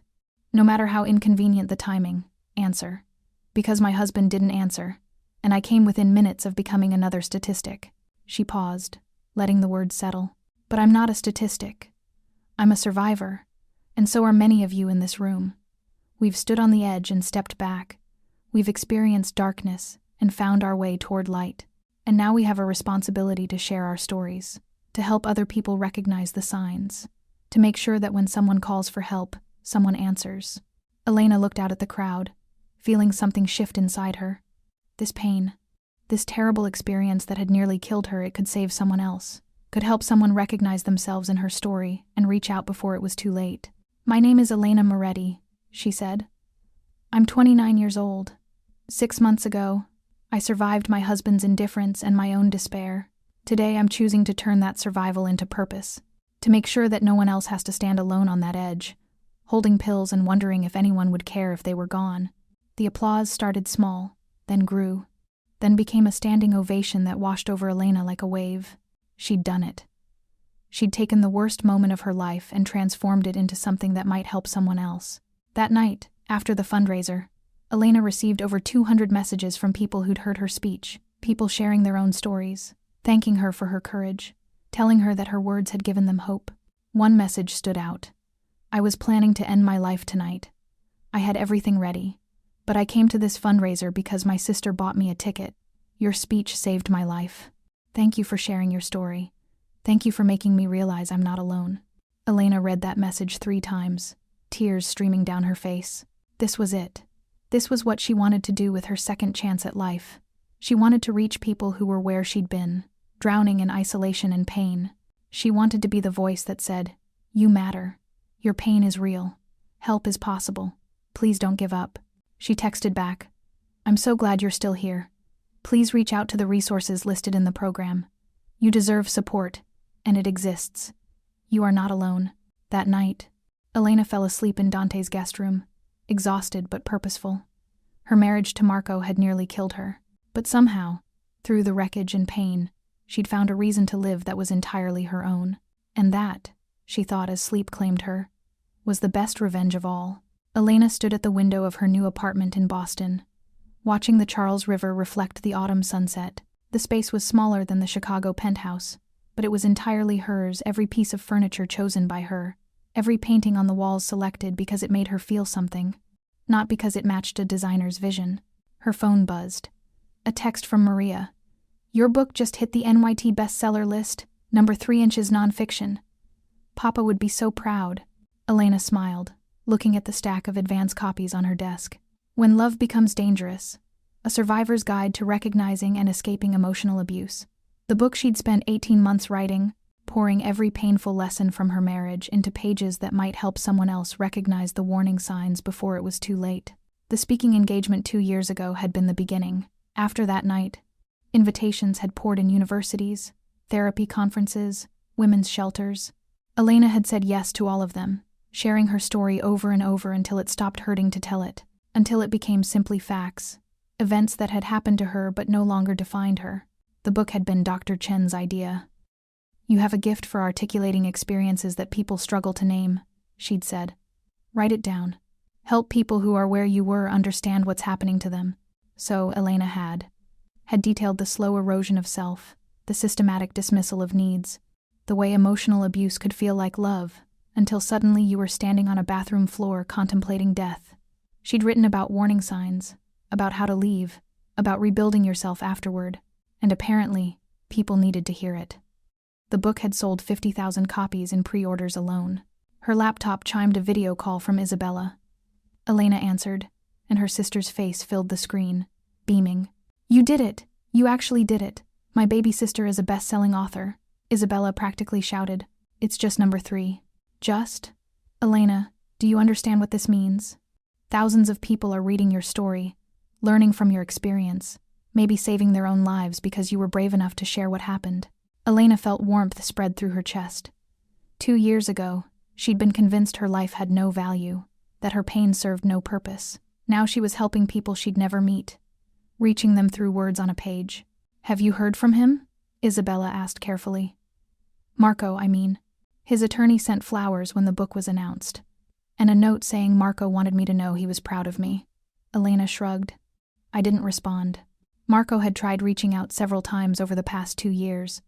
no matter how inconvenient the timing, answer. Because my husband didn't answer, and I came within minutes of becoming another statistic. She paused, letting the words settle. But I'm not a statistic. I'm a survivor, and so are many of you in this room. We've stood on the edge and stepped back. We've experienced darkness and found our way toward light. And now we have a responsibility to share our stories, to help other people recognize the signs, to make sure that when someone calls for help, someone answers. Elena looked out at the crowd, feeling something shift inside her. This pain, this terrible experience that had nearly killed her, it could save someone else, could help someone recognize themselves in her story and reach out before it was too late. My name is Elena Moretti, she said. I'm 29 years old. 6 months ago, I survived my husband's indifference and my own despair. Today I'm choosing to turn that survival into purpose, to make sure that no one else has to stand alone on that edge, holding pills and wondering if anyone would care if they were gone. The applause started small, then grew, then became a standing ovation that washed over Elena like a wave. She'd done it. She'd taken the worst moment of her life and transformed it into something that might help someone else. That night, after the fundraiser, Elena received over 200 messages from people who'd heard her speech, people sharing their own stories, thanking her for her courage, telling her that her words had given them hope. One message stood out. I was planning to end my life tonight. I had everything ready, but I came to this fundraiser because my sister bought me a ticket. Your speech saved my life. Thank you for sharing your story. Thank you for making me realize I'm not alone. Elena read that message 3 times, tears streaming down her face. This was it. This was what she wanted to do with her second chance at life. She wanted to reach people who were where she'd been, drowning in isolation and pain. She wanted to be the voice that said, "You matter. Your pain is real. Help is possible. Please don't give up." She texted back, "I'm so glad you're still here. Please reach out to the resources listed in the program. You deserve support, and it exists. You are not alone." That night, Elena fell asleep in Dante's guest room, exhausted but purposeful. Her marriage to Marco had nearly killed her, but somehow, through the wreckage and pain, she'd found a reason to live that was entirely her own. And that, she thought as sleep claimed her, was the best revenge of all. Elena stood at the window of her new apartment in Boston, watching the Charles River reflect the autumn sunset. The space was smaller than the Chicago penthouse, but it was entirely hers, every piece of furniture chosen by her, every painting on the walls selected because it made her feel something, not because it matched a designer's vision. Her phone buzzed. A text from Maria. "Your book just hit the NYT bestseller list, number 3 inches nonfiction. Papa would be so proud." Elena smiled, looking at the stack of advance copies on her desk. When Love Becomes Dangerous, A Survivor's Guide to Recognizing and Escaping Emotional Abuse. The book she'd spent 18 months writing, pouring every painful lesson from her marriage into pages that might help someone else recognize the warning signs before it was too late. The speaking engagement 2 years ago had been the beginning. After that night, invitations had poured in universities, therapy conferences, women's shelters. Elena had said yes to all of them, sharing her story over and over until it stopped hurting to tell it, until it became simply facts, events that had happened to her but no longer defined her. The book had been Dr. Chen's idea. "You have a gift for articulating experiences that people struggle to name," she'd said. "Write it down. Help people who are where you were understand what's happening to them." So Elena had detailed the slow erosion of self, the systematic dismissal of needs, the way emotional abuse could feel like love, until suddenly you were standing on a bathroom floor contemplating death. She'd written about warning signs, about how to leave, about rebuilding yourself afterward, and apparently, people needed to hear it. The book had sold 50,000 copies in pre-orders alone. Her laptop chimed a video call from Isabella. Elena answered, and her sister's face filled the screen, beaming. "You did it! You actually did it! My baby sister is a best-selling author," Isabella practically shouted. "It's just number 3. Just? Elena, do you understand what this means? Thousands of people are reading your story, learning from your experience, maybe saving their own lives because you were brave enough to share what happened." Elena felt warmth spread through her chest. 2 years ago, she'd been convinced her life had no value, that her pain served no purpose. Now she was helping people she'd never meet, reaching them through words on a page. Have you heard from him? Isabella asked carefully. Marco, I mean. His attorney sent flowers when the book was announced, and a note saying Marco wanted me to know he was proud of me. Elena shrugged. I didn't respond. Marco had tried reaching out several times over the past 2 years,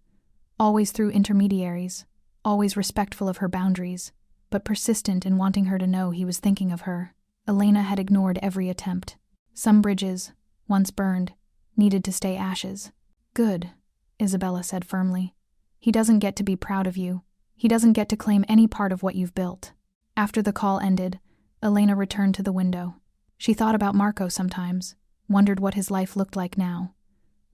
always through intermediaries, always respectful of her boundaries, but persistent in wanting her to know he was thinking of her. Elena had ignored every attempt. Some bridges, once burned, needed to stay ashes. Good, Isabella said firmly. He doesn't get to be proud of you. He doesn't get to claim any part of what you've built. After the call ended, Elena returned to the window. She thought about Marco sometimes, wondered what his life looked like now,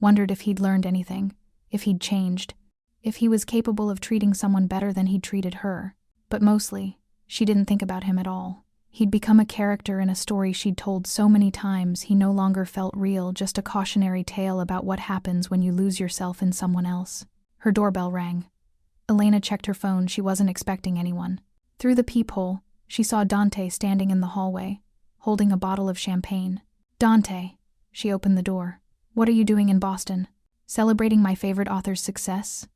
wondered if he'd learned anything, if he'd changed, if he was capable of treating someone better than he'd treated her. But mostly, she didn't think about him at all. He'd become a character in a story she'd told so many times he no longer felt real, just a cautionary tale about what happens when you lose yourself in someone else. Her doorbell rang. Elena checked her phone. She wasn't expecting anyone. Through the peephole, she saw Dante standing in the hallway, holding a bottle of champagne. Dante. She opened the door. What are you doing in Boston? Celebrating my favorite author's success?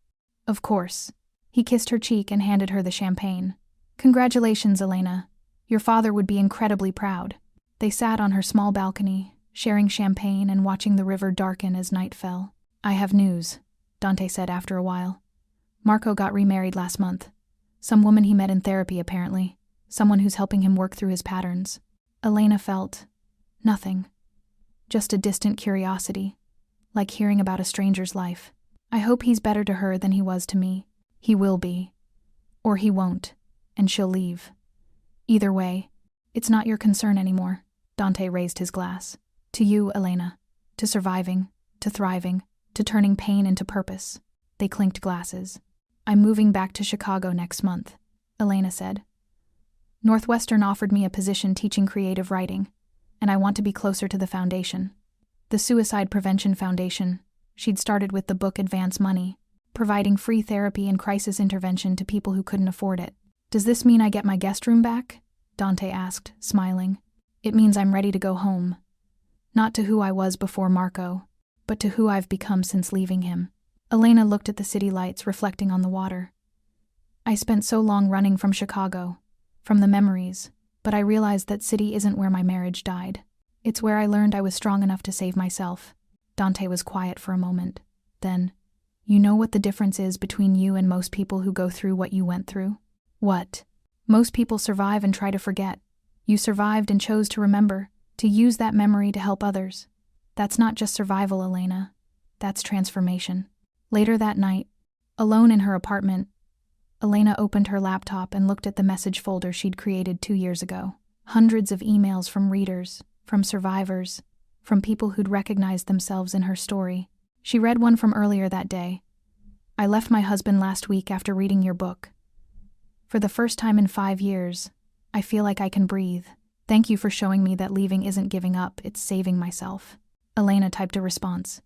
Of course. He kissed her cheek and handed her the champagne. Congratulations, Elena. Your father would be incredibly proud. They sat on her small balcony, sharing champagne and watching the river darken as night fell. I have news, Dante said after a while. Marco got remarried last month. Some woman he met in therapy, apparently. Someone who's helping him work through his patterns. Elena felt nothing. Just a distant curiosity, like hearing about a stranger's life. I hope he's better to her than he was to me. He will be. Or he won't, and she'll leave. Either way, it's not your concern anymore. Dante raised his glass. To you, Elena. To surviving, to thriving, to turning pain into purpose. They clinked glasses. I'm moving back to Chicago next month, Elena said. Northwestern offered me a position teaching creative writing, and I want to be closer to the foundation. The Suicide Prevention Foundation. She'd started with the book Advance Money, providing free therapy and crisis intervention to people who couldn't afford it. Does this mean I get my guest room back? Dante asked, smiling. It means I'm ready to go home. Not to who I was before Marco, but to who I've become since leaving him. Elena looked at the city lights reflecting on the water. I spent so long running from Chicago, from the memories, but I realized that city isn't where my marriage died. It's where I learned I was strong enough to save myself. Dante was quiet for a moment. Then, you know what the difference is between you and most people who go through what you went through? What? Most people survive and try to forget. You survived and chose to remember, to use that memory to help others. That's not just survival, Elena. That's transformation. Later that night, alone in her apartment, Elena opened her laptop and looked at the message folder she'd created 2 years ago. Hundreds of emails from readers, from survivors, from people who'd recognized themselves in her story. She read one from earlier that day. I left my husband last week after reading your book. For the first time in 5 years, I feel like I can breathe. Thank you for showing me that leaving isn't giving up, it's saving myself. Elena typed a response.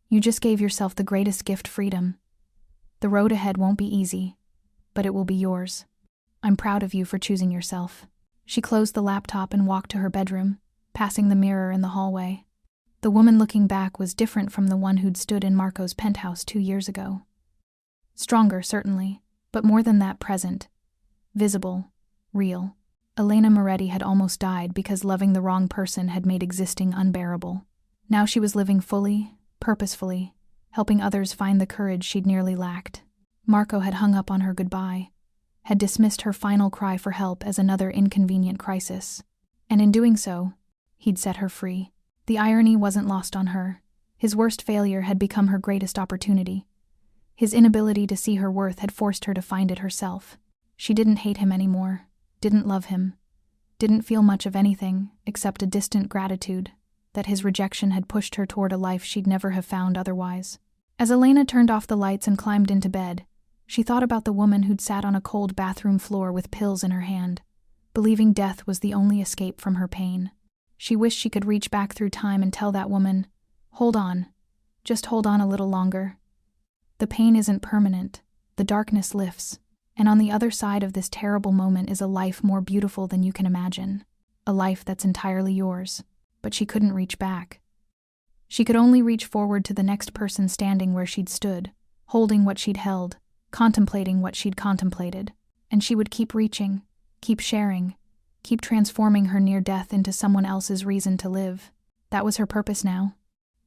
You just gave yourself the greatest gift, freedom. The road ahead won't be easy, but it will be yours. I'm proud of you for choosing yourself. She closed the laptop and walked to her bedroom, passing the mirror in the hallway. The woman looking back was different from the one who'd stood in Marco's penthouse 2 years ago. Stronger, certainly, but more than that, present. Visible. Real. Elena Moretti had almost died because loving the wrong person had made existing unbearable. Now she was living fully, purposefully, helping others find the courage she'd nearly lacked. Marco had hung up on her goodbye, had dismissed her final cry for help as another inconvenient crisis, and in doing so, he'd set her free. The irony wasn't lost on her. His worst failure had become her greatest opportunity. His inability to see her worth had forced her to find it herself. She didn't hate him anymore, didn't love him, didn't feel much of anything except a distant gratitude that his rejection had pushed her toward a life she'd never have found otherwise. As Elena turned off the lights and climbed into bed, she thought about the woman who'd sat on a cold bathroom floor with pills in her hand, believing death was the only escape from her pain. She wished she could reach back through time and tell that woman, hold on, just hold on a little longer. The pain isn't permanent, the darkness lifts, and on the other side of this terrible moment is a life more beautiful than you can imagine, a life that's entirely yours. But she couldn't reach back. She could only reach forward to the next person standing where she'd stood, holding what she'd held, contemplating what she'd contemplated. And she would keep reaching, keep sharing, keep transforming her near death into someone else's reason to live. That was her purpose now.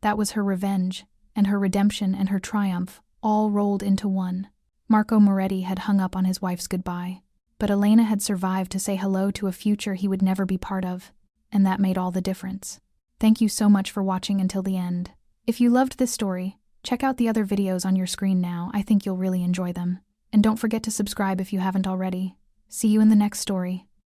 That was her revenge, and her redemption and her triumph, all rolled into one. Marco Moretti had hung up on his wife's goodbye, but Elena had survived to say hello to a future he would never be part of, and that made all the difference. Thank you so much for watching until the end. If you loved this story, check out the other videos on your screen now. I think you'll really enjoy them. And don't forget to subscribe if you haven't already. See you in the next story.